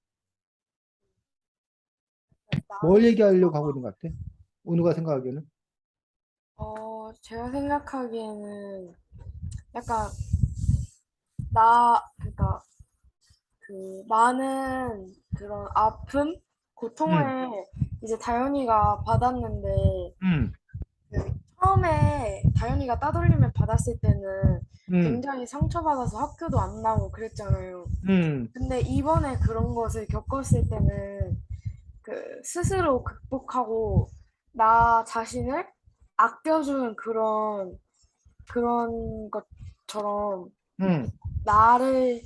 뭘 나는 얘기하려고 하고 있는 것 같아? 은우가 생각하기에는? 제가 생각하기에는 약간 그러니까 그 많은 그런 아픔, 음, 고통을 이제 다현이가 받았는데 음, 그 처음에 다현이가 따돌림을 받았을 때는 음, 굉장히 상처받아서 학교도 안 나오고 그랬잖아요. 음, 근데 이번에 그런 것을 겪었을 때는 그 그 스스로 극복하고 나 자신을 아껴주는 그런 것처럼 음, 나를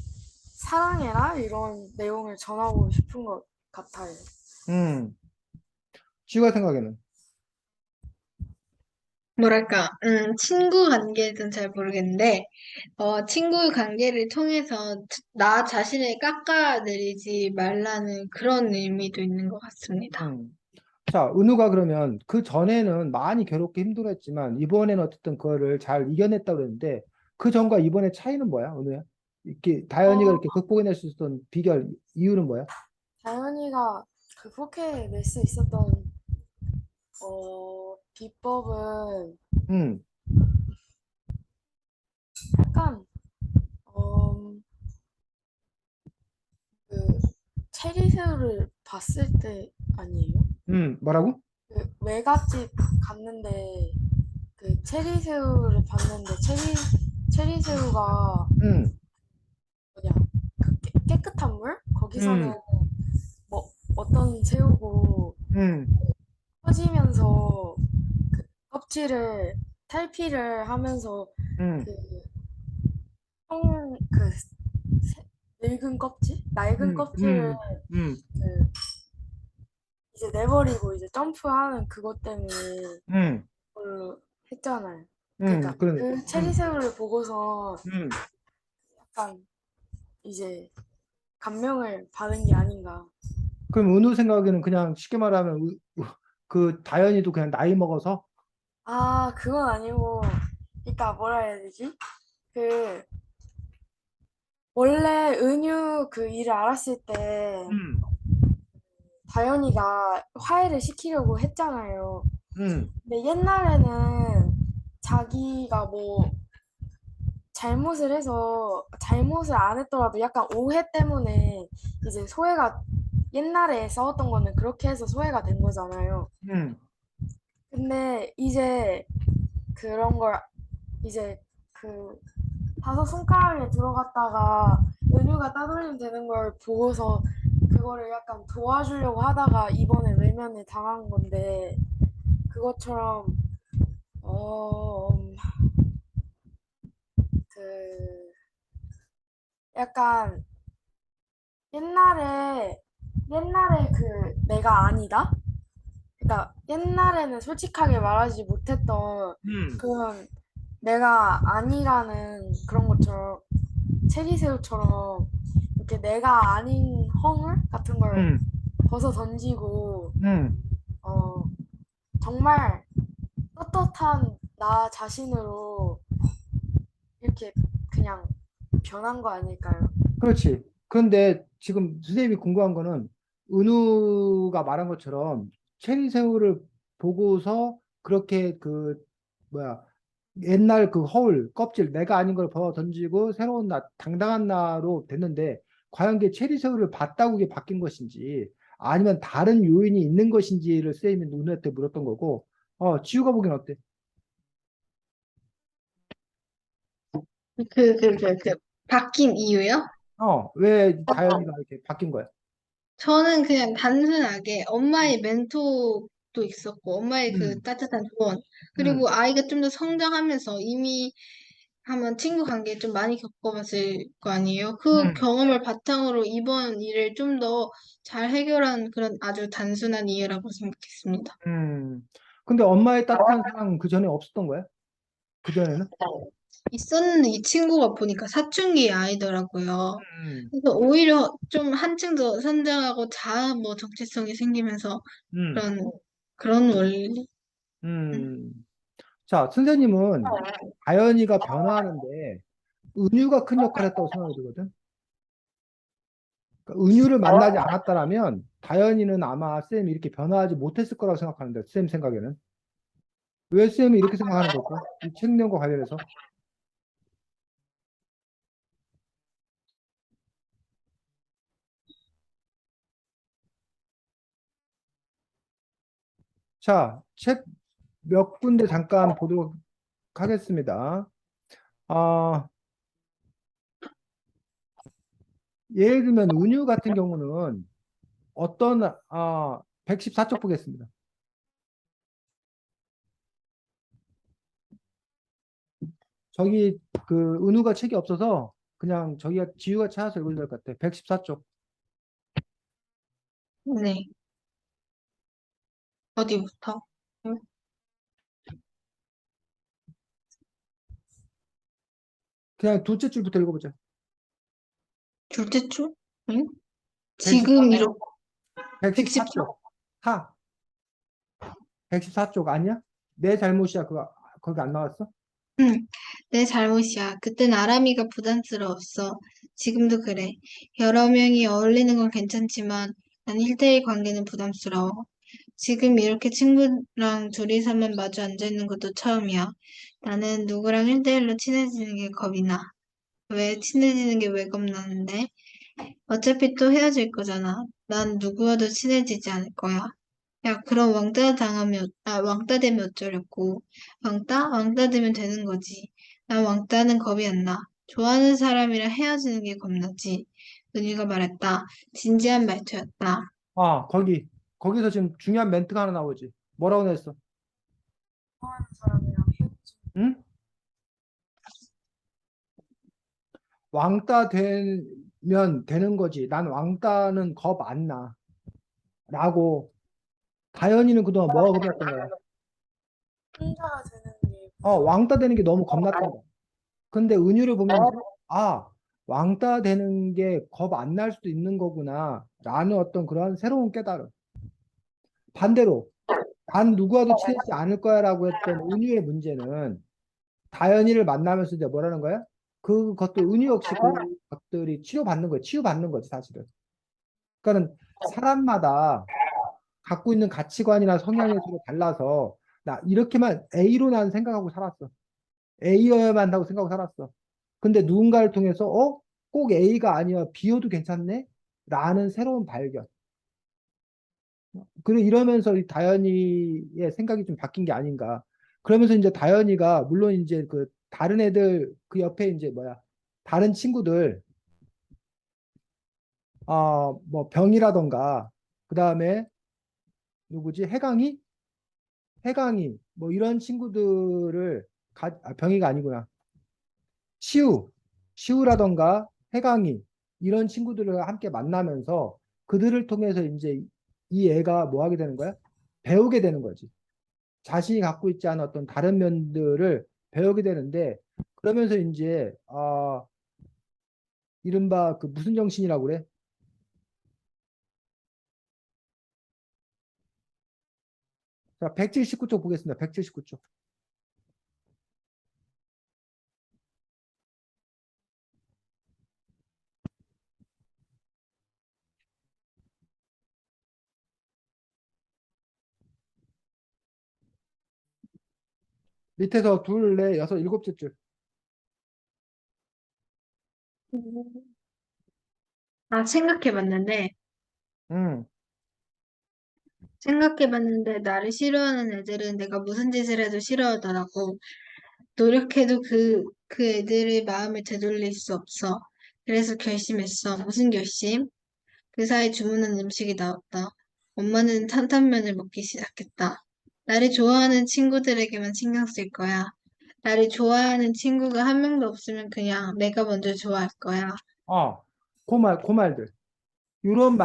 사랑해라 이런 내용을 전하고 싶은 것 같아요. 음. 지우가 생각에는. 뭐랄까, 친구 관계는 잘 모르겠는데, 친구 관계를 통해서 나 자신을 깎아내리지 말라는 그런 의미도 있는 것 같습니다. 음. 자, 은우가 그러면 그 전에는 많이 괴롭게 힘들었지만 이번에는 어쨌든 그거를 잘 이겨냈다고 그랬는데 그 전과 이번의 차이는 뭐야, 은우야? 이렇게 다현이가 어, 이렇게 극복해낼 수 있었던 비결, 이유는 뭐야? 다현이가 극복해낼 수 있었던 비법은 음, 약간 어, 그 체리새우를 봤을 때 아니에요? 뭐라고? 그 외갓집 갔는데 그 체리새우를 봤는데 체리새우가 음, 뭐냐 그 깨끗한 물? 거기서는 음, 뭐 어떤 새우고 음, 퍼지면서 그 껍질을 탈피를 하면서 음, 그 그 늙은 껍질? 낡은 음, 껍질을 음, 음, 그 이제 내버리고 이제 점프하는 그것 때문에 음, 그걸로 했잖아요. 그러니까 그런, 그 체리새우를 보고서 음. 약간 이제 감명을 받은 게 아닌가. 그럼 은우 생각에는 그냥 쉽게 말하면 그 다현이도 그냥 나이 먹어서 아, 그건 아니고, 그러니까 뭐라 해야 되지? 그 원래 은유 그 일을 알았을 때 음, 다현이가 화해를 시키려고 했잖아요. 음, 근데 옛날에는 자기가 뭐 잘못을 해서 잘못을 안 했더라도 약간 오해 때문에 이제 소해가 옛날에 싸웠던 거는 그렇게 해서 소해가 된 거잖아요. 음, 근데 이제 그런 걸 이제 그 다섯 손가락에 들어갔다가 은유가 따돌림 되는 걸 보고서 그거를 약간 도와주려고 하다가 이번에 외면을 당한 건데 그것처럼 어, 그 약간 옛날에 그 내가 아니다? 그러니까 옛날에는 솔직하게 말하지 못했던 음, 그런 내가 아니라는 그런 것처럼 체리새우처럼 이렇게 내가 아닌 허물 같은 걸 음, 벗어 던지고 음. 어, 정말 떳떳한 나 자신으로 이렇게 그냥 변한 거 아닐까요? 그렇지. 그런데 지금 선생님이 궁금한 거는 은우가 말한 것처럼 체리새우를 보고서 그렇게 그 뭐야 옛날 그 허울 껍질 내가 아닌 걸 벗어 던지고 새로운 나 당당한 나로 됐는데 과연 그게 체리새우를 봤다고 그게 바뀐 것인지 아니면 다른 요인이 있는 것인지를 선생님이 은우한테 물었던 거고 지우가 보기엔 어때? 바뀐 이유요? 왜 다현이가 이렇게 바뀐 거야? 저는 그냥 단순하게 엄마의 멘토도 있었고, 엄마의 그 음, 따뜻한 조언, 음, 그리고 아이가 좀 더 성장하면서 이미 한번 친구 관계 좀 많이 겪어봤을 거 아니에요? 그 음, 경험을 바탕으로 이번 일을 좀 더 잘 해결한 그런 아주 단순한 이유라고 생각했습니다. 근데 엄마의 따뜻한 사랑은 그 전에 없었던 거야? 그 전에는? 있었는데 이 친구가 보니까 사춘기 아이더라고요. 음, 그래서 오히려 좀 한층 더 선장하고 자아 뭐 정체성이 생기면서 음, 그런 그런 원리. 음. 음. 자, 선생님은 다현이가 변화하는데 은유가 큰 역할을 했다고 생각이 들거든. 그러니까 은유를 만나지 않았다라면 다현이는 아마 쌤이 이렇게 변화하지 못했을 거라고 생각하는데 쌤 생각에는 왜 쌤이 이렇게 생각하는 걸까? 이 책 내용과 관련해서. 자, 책 몇 군데 잠깐 보도록 하겠습니다. 아, 예를 들면 은유 같은 경우는 어떤 114쪽 보겠습니다. 저기 그 은우가 책이 없어서 그냥 저기가 지우가 찾아서 읽어도 될 것 같아. 114쪽. 네. 어디부터? 응? 그냥 둘째 줄부터 읽어보자. 둘째 줄? 응? 114, 지금 이렇게 114? 114쪽. 하. 114쪽 아니야? 내 잘못이야. 그거 거기 안 나왔어? 응, 내 잘못이야. 그땐 아람이가 부담스러웠어. 지금도 그래. 여러 명이 어울리는 건 괜찮지만 난 1대1 관계는 부담스러워. 지금 이렇게 친구랑 둘이서만 마주 앉아 있는 것도 처음이야. 나는 누구랑 1대1로 친해지는 게 겁이 나. 왜 친해지는 게 왜 겁나는데? 어차피 또 헤어질 거잖아. 난 누구와도 친해지지 않을 거야. 야, 그럼 왕따 되면 어쩌려고. 왕따? 왕따 되면 되는 거지. 난 왕따는 겁이 안 나. 좋아하는 사람이랑 헤어지는 게 겁나지. 은유가 말했다. 진지한 말투였다. 아, 거기서 지금 중요한 멘트가 하나 나오지. 뭐라고 했어? 좋아하는 사람이랑 헤어지는 응? 왕따 되면 되는 거지. 난 왕따는 겁 안 나. 라고. 다현이는 그동안 뭐가 겁났던 거야? 혼자 되는 게 왕따 되는 게 너무 겁났던 거야. 근데 은유를 보면서, 아, 왕따 되는 게 겁 안 날 수도 있는 거구나. 라는 어떤 그런 새로운 깨달음. 반대로, 난 누구와도 친해지지 않을 거야 라고 했던 은유의 문제는 다현이를 만나면서 이제 뭐라는 거야? 그것도 은유 역시 그것들이 치료받는 거야. 치유받는 거지, 사실은. 그러니까는 사람마다 갖고 있는 가치관이나 성향이 서로 달라서 나 이렇게만 A로 난 생각하고 살았어. A여야만 한다고 생각하고 살았어. 근데 누군가를 통해서 꼭 A가 아니야 B여도 괜찮네? 라는 새로운 발견. 그리고 이러면서 이 다현이의 생각이 좀 바뀐 게 아닌가. 그러면서 이제 다현이가 물론 이제 그 다른 애들 그 옆에 이제 뭐야 다른 친구들 뭐 병이라던가 그 다음에 누구지 해강이 뭐 이런 친구들을 병이가 아니구나 시우 시우라던가 해강이 이런 친구들을 함께 만나면서 그들을 통해서 이제 이 애가 뭐 하게 되는 거야? 배우게 되는 거지. 자신이 갖고 있지 않은 어떤 다른 면들을 배우게 되는데 그러면서 이제 이른바 그 무슨 정신이라고 그래? 자, 179쪽 보겠습니다. 179쪽. 밑에서 둘, 넷, 여섯, 일곱째 줄. 생각해봤는데, 음, 생각해봤는데, 나를 싫어하는 애들은 내가 무슨 짓을 해도 싫어하더라고. 노력해도 그 애들의 마음을 되돌릴 수 없어. 그래서 결심했어. 무슨 결심? 그 사이 주문한 음식이 나왔다. 엄마는 탄탄면을 먹기 시작했다. 나를 좋아하는 친구들에게만 신경 쓸 거야. 나를 좋아하는 친구가 한 명도 없으면 그냥 내가 먼저 좋아할 거야. 어, 그 말들. 이런,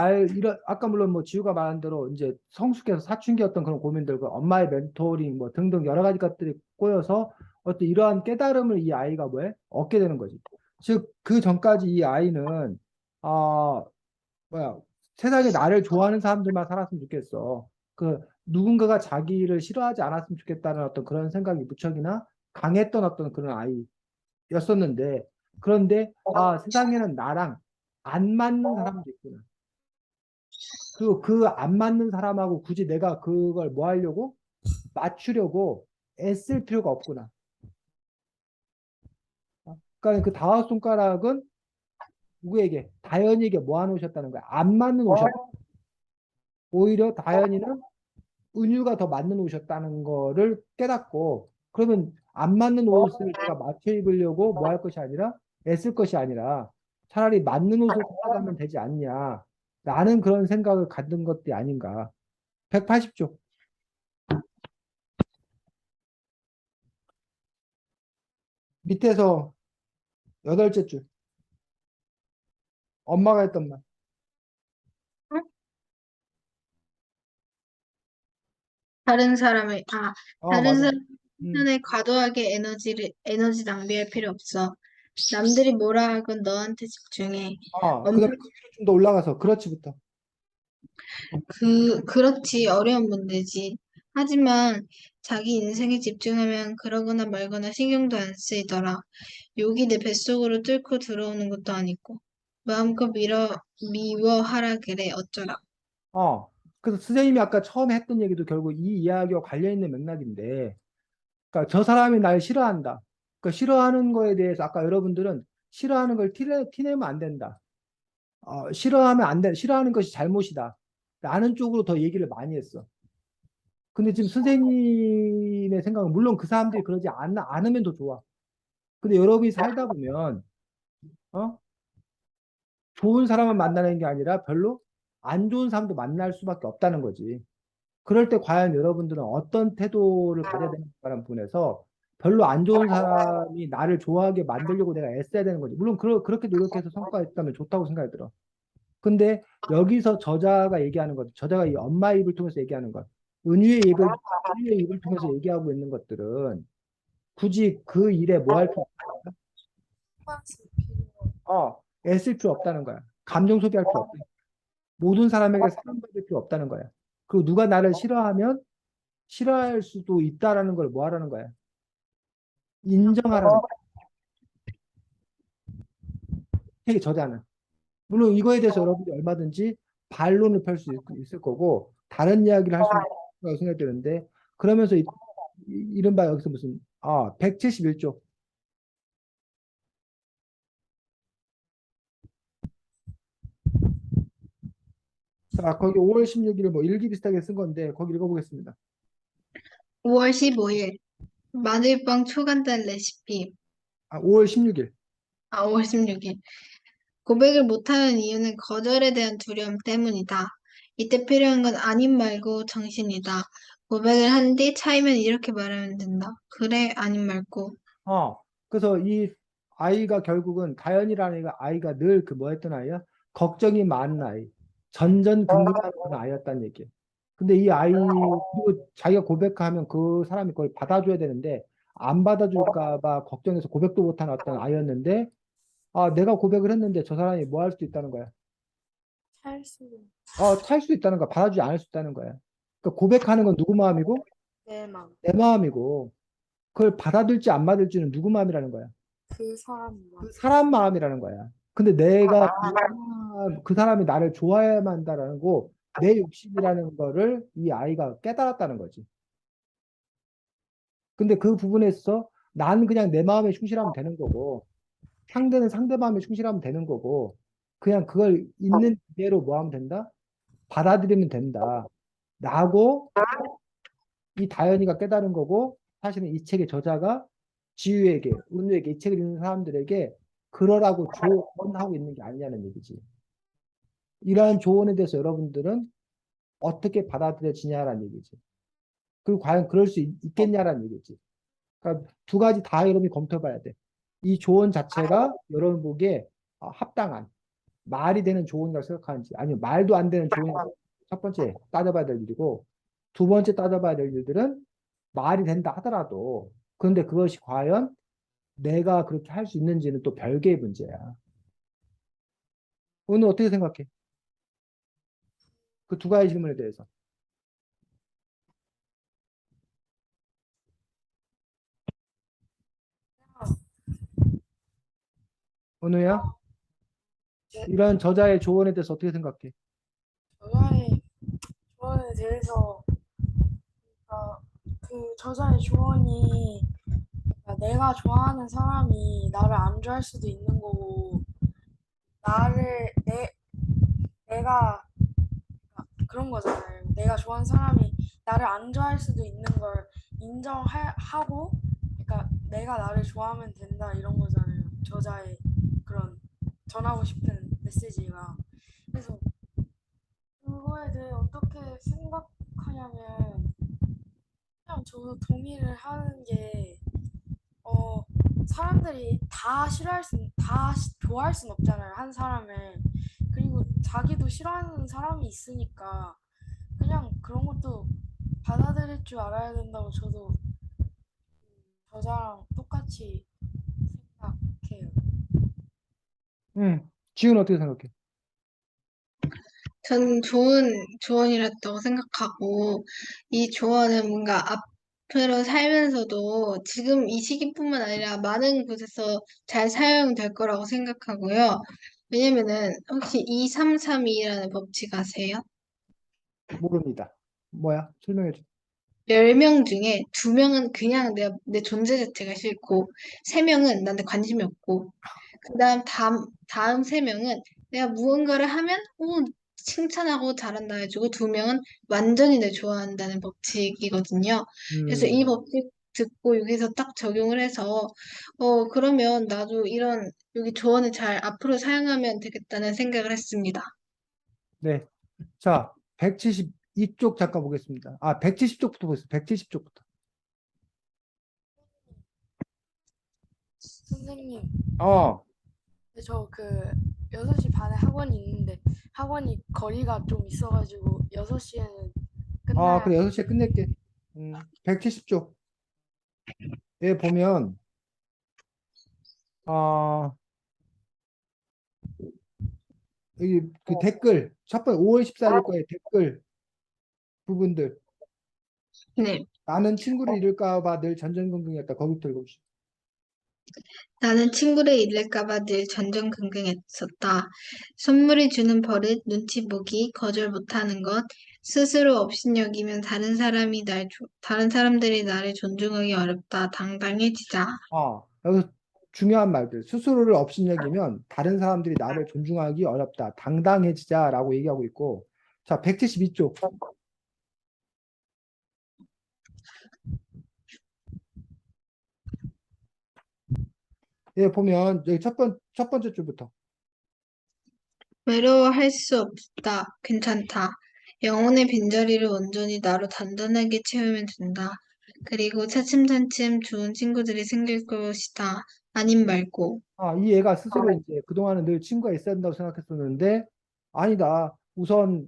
아까 물론 뭐 지우가 말한 대로 이제 성숙해서 사춘기 어떤 그런 고민들과 엄마의 멘토링 뭐 등등 여러 가지 것들이 꼬여서 어떤 이러한 깨달음을 이 아이가 뭐해? 얻게 되는 거지. 즉, 그 전까지 이 아이는, 아, 뭐야, 세상에 나를 좋아하는 사람들만 살았으면 좋겠어. 누군가가 자기를 싫어하지 않았으면 좋겠다는 어떤 그런 생각이 무척이나 강했던 어떤 그런 아이였었는데, 그런데, 세상에는 나랑 안 맞는 사람도 있구나. 그리고 그 안 맞는 사람하고 굳이 내가 그걸 뭐 하려고 맞추려고 애쓸 필요가 없구나. 그러니까 그 다섯 손가락은 누구에게? 다현이에게 뭐 하는 옷이었다는 거야. 안 맞는 옷이었다. 오히려 다현이는 은유가 더 맞는 옷이었다는 거를 깨닫고 그러면 안 맞는 옷을 내가 맞춰 입으려고 뭐 할 것이 아니라 애쓸 것이 아니라 차라리 맞는 옷을 찾아가면 되지 않냐. 라는 그런 생각을 갖는 것이 아닌가. 180쪽. 밑에서 여덟째 줄. 엄마가 했던 말. 응? 다른 사람의, 다른 맞아. 사람 음. 생산에 과도하게 에너지 낭비할 필요 없어. 남들이 뭐라 하건 너한테 집중해. 그다음에 좀 더 올라가서 그렇지부터. 그렇지, 어려운 문제지. 하지만 자기 인생에 집중하면 그러거나 말거나 신경도 안 쓰이더라. 욕이 내 뱃속으로 뚫고 들어오는 것도 아니고. 마음껏 미워하라 그래, 어쩌라. 어. 그래서 선생님이 아까 처음에 했던 얘기도 결국 이 이야기와 관련 있는 맥락인데, 그러니까 저 사람이 날 싫어한다. 그 싫어하는 거에 대해서 아까 여러분들은 싫어하는 걸 티내면 안 된다. 싫어하면 안 돼. 싫어하는 것이 잘못이다. 라는 쪽으로 더 얘기를 많이 했어. 근데 지금 선생님의 생각은 물론 그 사람들이 그러지 않으면 더 좋아. 근데 여러분이 살다 보면 어? 좋은 사람을 만나는 게 아니라 별로 안 좋은 사람도 만날 수밖에 없다는 거지. 그럴 때 과연 여러분들은 어떤 태도를 가져야 되는가라는 부분에서 별로 안 좋은 사람이 나를 좋아하게 만들려고 내가 애써야 되는 거지. 물론 그렇게 노력해서 성과했다면 좋다고 생각이 들어. 근데 여기서 저자가 얘기하는 것, 저자가 이 엄마 입을 통해서 얘기하는 것, 은유의 입을 통해서 얘기하고 있는 것들은 굳이 그 일에 뭐 할 필요 없다. 습관성 필요. 애쓸 필요 없다는 거야. 감정 소비할 필요 없다. 모든 사람에게 사랑받을 필요 없다는 거야. 그리고 누가 나를 싫어하면 싫어할 수도 있다라는 걸 뭐 하라는 거야. 인정하라는 거야. 되게 저자는. 물론 이거에 대해서 여러분들이 얼마든지 반론을 펼 수 있을 거고 다른 이야기를 할 수 있다고 생각이 드는데 그러면서 이른바 여기서 무슨 171조. 자, 거기 5월 16일 뭐 일기 비슷하게 쓴 건데 거기 읽어보겠습니다. 5월 15일, 마늘빵 초간단 레시피. 5월 16일. 5월 16일. 고백을 못하는 이유는 거절에 대한 두려움 때문이다. 이때 필요한 건 아님 말고 정신이다. 고백을 한 뒤 차이면 이렇게 말하면 된다. 그래, 아님 말고. 그래서 이 아이가 결국은 다현이라는 아이가 늘 그 뭐 했던 아이야? 걱정이 많은 아이. 전전긍긍하는 그런 아이였다는 얘기예요. 근데 이 아이, 그리고 자기가 고백하면 그 사람이 그걸 받아줘야 되는데, 안 받아줄까 봐 걱정해서 고백도 못하는 어떤 아이였는데, 내가 고백을 했는데 저 사람이 뭐 할 수도 있다는 거야. 살 수도. 찰 수도 있다는 거야. 받아주지 않을 수 있다는 거야. 그러니까 고백하는 건 누구 마음이고, 내 마음. 내 마음이고, 그걸 받아들지 안 받을지는 누구 마음이라는 거야. 그 사람 마음. 그 사람 마음이라는 거야. 근데 내가 그 사람이 나를 좋아해야만 한다라는 거, 내 욕심이라는 거를 이 아이가 깨달았다는 거지. 근데 그 부분에 있어서 나는 그냥 내 마음에 충실하면 되는 거고, 상대는 상대 마음에 충실하면 되는 거고, 그냥 그걸 있는 그대로 뭐 하면 된다? 받아들이면 된다. 라고 이 다현이가 깨달은 거고, 사실은 이 책의 저자가 지유에게, 은우에게 이 책을 읽는 사람들에게 그러라고 조언하고 있는 게 아니냐는 얘기지. 이러한 조언에 대해서 여러분들은 어떻게 받아들여지냐라는 얘기지. 그리고 과연 그럴 수 있겠냐라는 얘기지. 그러니까 두 가지 다 여러분이 검토해봐야 돼. 이 조언 자체가 여러분 보기에 합당한 말이 되는 조언이라고 생각하는지 아니면 말도 안 되는 조언이라고 첫 번째 따져봐야 될 일이고 두 번째 따져봐야 될 일들은 말이 된다 하더라도 그런데 그것이 과연 내가 그렇게 할 수 있는지는 또 별개의 문제야. 오늘 어떻게 생각해? 그 두 가지 질문에 대해서. 오늘야? 이런 저자의 조언에 대해서 어떻게 생각해? 저자의 조언에 대해서, 그러니까 그 저자의 조언이, 그러니까 내가 좋아하는 사람이 나를 안 좋아할 수도 있는 거고, 나를 내가 그런 거잖아요. 내가 좋아하는 사람이 나를 안 좋아할 수도 있는 걸 인정하고, 그러니까 내가 나를 좋아하면 된다 이런 거잖아요. 저자의 그런 전하고 싶은 메시지가. 그래서 그거에 대해 어떻게 생각하는지 생각하냐면 그냥 저도 동의를 하는 게 어, 사람들이 좋아할 순 없잖아요, 한 사람을. 그리고 자기도 싫어하는 사람이 있으니까 그냥 그런 것도 받아들일 줄 알아야 된다고 저도 저자랑 똑같이 생각해요. 지훈 어떻게 생각해? 저는 좋은 조언이었다고 생각하고, 이 조언은 뭔가 앞으로 살면서도 지금 이 시기뿐만 아니라 많은 곳에서 잘 사용될 거라고 생각하고요. 왜냐면은, 혹시 2332라는 법칙 아세요? 모릅니다. 뭐야? 설명해 줘. 10명 중에 2명은 그냥 내 존재 자체가 싫고, 3명은 나한테 관심이 없고, 다음 3명은 내가 무언가를 하면, 칭찬하고 잘한다 해주고, 2명은 완전히 내 좋아한다는 법칙이거든요. 그래서 이 음, 법칙 듣고 여기서 딱 적용을 해서, 그러면 나도 여기 조언을 잘 앞으로 사용하면 되겠다는 생각을 했습니다. 네. 자, 172쪽 잠깐 보겠습니다. 170쪽부터 보겠습니다. 170쪽부터. 선생님, 어, 저 그 6시 반에 학원이 있는데 학원이 거리가 좀 있어가지고 6시에는 끝나야 그래. 돼. 6시에 끝낼게. 170쪽. 에 보면, 어, 여기 그 댓글, 첫 번째 5월 14일 거에 댓글 부분들. 네. 나는 친구를 잃을까 봐 늘 전전긍긍했다. 거기부터 읽어보시죠. 나는 친구를 잃을까 봐 늘 전전긍긍했었다. 선물이 주는 버릇, 눈치 보기, 거절 못하는 것, 스스로 업신여기면 다른 사람들이 나를 존중하기 어렵다. 당당해지자. 여기서 중요한 말들. 스스로를 업신여기면 다른 사람들이 나를 존중하기 어렵다. 당당해지자라고 얘기하고 있고. 자, 172쪽. 예, 보면 여기 첫 번째 줄부터. 외로워할 수 없다. 괜찮다. 영혼의 빈자리를 온전히 나로 단단하게 채우면 된다. 그리고 차츰차츰 좋은 친구들이 생길 것이다. 아님 말고. 이 애가 스스로 이제 그동안은 늘 친구가 있어야 된다고 생각했었는데, 아니다. 우선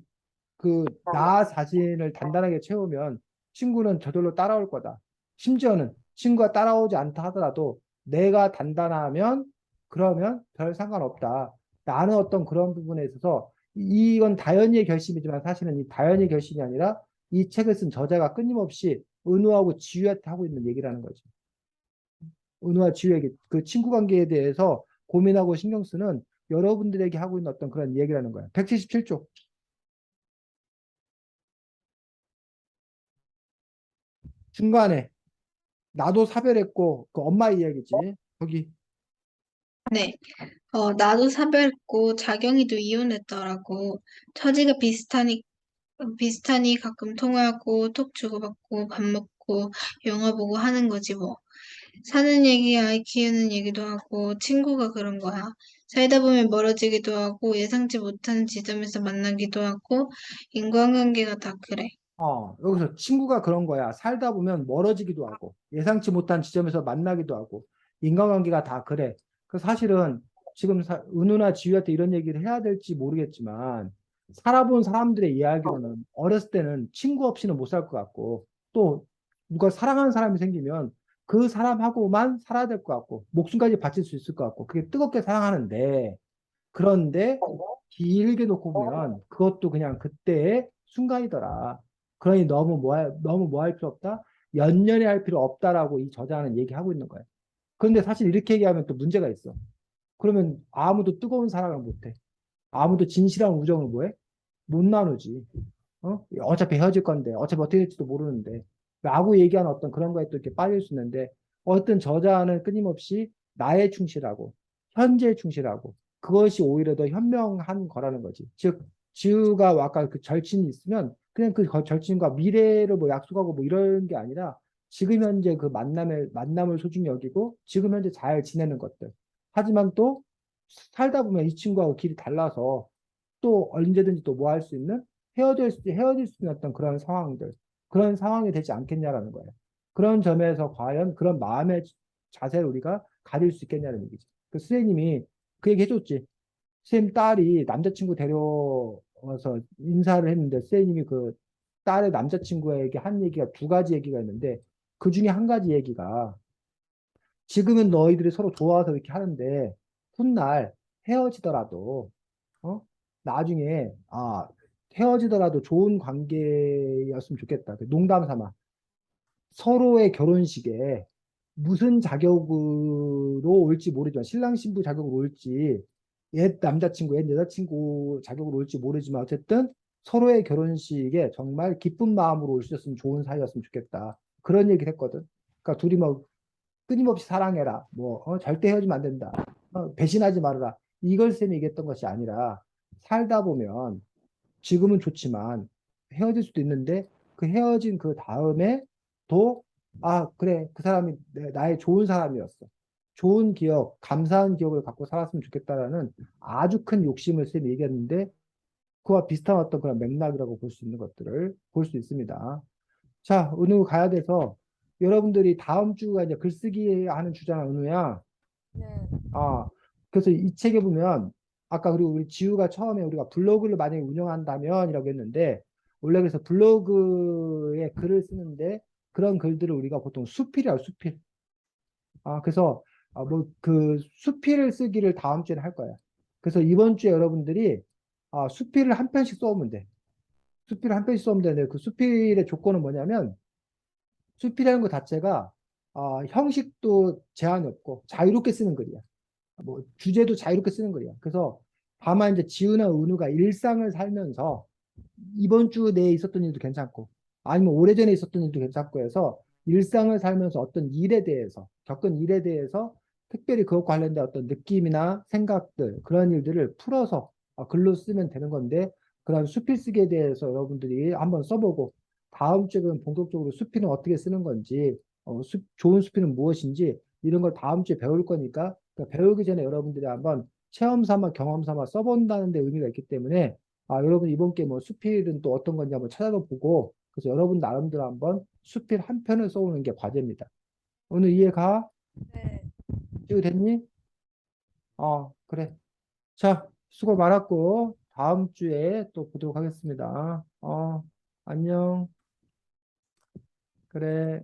나 자신을 단단하게 채우면 친구는 저절로 따라올 거다. 심지어는 친구가 따라오지 않다 하더라도 내가 단단하면 그러면 별 상관없다. 나는 어떤 그런 부분에 있어서 이건 다현이의 결심이지만 사실은 이 다현이의 결심이 아니라 이 책을 쓴 저자가 끊임없이 은우하고 지우한테 하고 있는 얘기라는 거지. 은우와 지우에게 그 친구 관계에 대해서 고민하고 신경 쓰는 여러분들에게 하고 있는 어떤 그런 얘기라는 거야. 177쪽. 중간에 나도 사별했고 그 엄마 이야기지. 거기 네. 나도 사별했고 자경이도 이혼했더라고. 처지가 비슷하니 가끔 통화하고 톡 주고받고 밥 먹고 영화 보고 하는 거지 뭐. 사는 얘기, 아이 키우는 얘기도 하고 친구가 그런 거야. 살다 보면 멀어지기도 하고 예상치 못한 지점에서 만나기도 하고 인간관계가 다 그래. 여기서 친구가 그런 거야. 살다 보면 멀어지기도 하고 예상치 못한 지점에서 만나기도 하고 인간관계가 다 그래. 그 사실은 지금 은우나 지우한테 이런 얘기를 해야 될지 모르겠지만 살아본 사람들의 이야기로는 어렸을 때는 친구 없이는 못 살 것 같고 또 누가 사랑하는 사람이 생기면 그 사람하고만 살아야 될 것 같고 목숨까지 바칠 수 있을 것 같고 그게 뜨겁게 사랑하는데 그런데 길게 놓고 보면 그것도 그냥 그때의 순간이더라. 그러니 너무 뭐 할 필요 없다? 연연해 할 필요 없다라고 이 저자는 얘기하고 있는 거예요. 그런데 사실 이렇게 얘기하면 또 문제가 있어. 그러면 아무도 뜨거운 사랑을 못 해. 아무도 진실한 우정을 뭐 해? 못 나누지. 어차피 헤어질 건데, 어차피 어떻게 될지도 모르는데, 라고 얘기하는 어떤 그런 거에 또 이렇게 빠질 수 있는데, 어떤 저자는 끊임없이 나에 충실하고, 현재에 충실하고, 그것이 오히려 더 현명한 거라는 거지. 즉, 지우가 아까 그 절친이 있으면, 그냥 그 절친과 미래를 뭐 약속하고 뭐 이런 게 아니라, 지금 현재 그 만남을 소중히 여기고, 지금 현재 잘 지내는 것들. 하지만 또, 살다 보면 이 친구하고 길이 달라서, 또 언제든지 또 뭐 할 수 있는 헤어질 수 있는 어떤 그런 상황들, 그런 상황이 되지 않겠냐라는 거예요. 그런 점에서 과연 그런 마음의 자세를 우리가 가질 수 있겠냐는 얘기지. 그 선생님이 그 얘기 해줬지. 선생님 딸이 남자친구 데려와서 인사를 했는데 선생님이 그 딸의 남자친구에게 한 얘기가 두 가지 얘기가 있는데 그 중에 한 가지 얘기가 지금은 너희들이 서로 좋아서 이렇게 하는데 훗날 헤어지더라도 나중에 헤어지더라도 좋은 관계였으면 좋겠다. 그 농담 삼아 서로의 결혼식에 무슨 자격으로 올지 모르지만 신랑 신부 자격으로 올지 옛 남자친구 옛 여자친구 자격으로 올지 모르지만 어쨌든 서로의 결혼식에 정말 기쁜 마음으로 올 수 있었으면 좋은 사이였으면 좋겠다. 그런 얘기를 했거든. 그러니까 둘이 뭐 끊임없이 사랑해라. 뭐 절대 헤어지면 안 된다. 배신하지 말아라. 이걸 쌤이 얘기했던 것이 아니라 살다 보면 지금은 좋지만 헤어질 수도 있는데 그 헤어진 그 다음에 또 그래 그 사람이 나의 좋은 사람이었어. 좋은 기억, 감사한 기억을 갖고 살았으면 좋겠다라는 아주 큰 욕심을 쌤이 얘기했는데 그와 비슷한 어떤 그런 맥락이라고 볼 수 있는 것들을 볼 수 있습니다. 자, 은우 가야 돼서 여러분들이 다음 주가 이제 글쓰기 하는 주잖아, 은우야. 네. 아, 그래서 이 책에 보면 아까 그리고 우리 지우가 처음에 우리가 블로그를 만약에 운영한다면이라고 했는데 원래 그래서 블로그에 글을 쓰는데 그런 글들을 우리가 보통 수필이라고 수필. 그래서 뭐 그 수필을 쓰기를 다음 주에 할 거야. 그래서 이번 주에 여러분들이 수필을 한 편씩 써오면 돼. 수필을 한 편씩 써오면 되는데 그 수필의 조건은 뭐냐면 수필이라는 것 자체가 형식도 제한이 없고 자유롭게 쓰는 글이야. 뭐 주제도 자유롭게 쓰는 거예요. 그래서 다만 이제 지우나 은우가 일상을 살면서 이번 주 내에 있었던 일도 괜찮고 아니면 오래전에 있었던 일도 괜찮고 해서 일상을 살면서 어떤 일에 대해서 겪은 일에 대해서 특별히 그것과 관련된 어떤 느낌이나 생각들 그런 일들을 풀어서 글로 쓰면 되는 건데 그런 수필쓰기에 대해서 여러분들이 한번 써보고 다음 주에 그럼 본격적으로 수필은 어떻게 쓰는 건지 좋은 수필은 무엇인지 이런 걸 다음 주에 배울 거니까 그러니까 배우기 전에 여러분들이 한번 체험 삼아 경험 삼아 써본다는 데 의미가 있기 때문에 여러분 이번 게 뭐 수필은 또 어떤 건지 한번 찾아보고 그래서 여러분 나름대로 한번 수필 한 편을 써오는 게 과제입니다. 오늘 이해가? 네. 지우 됐니? 그래. 자, 수고 많았고 다음 주에 또 보도록 하겠습니다. 안녕. 그래.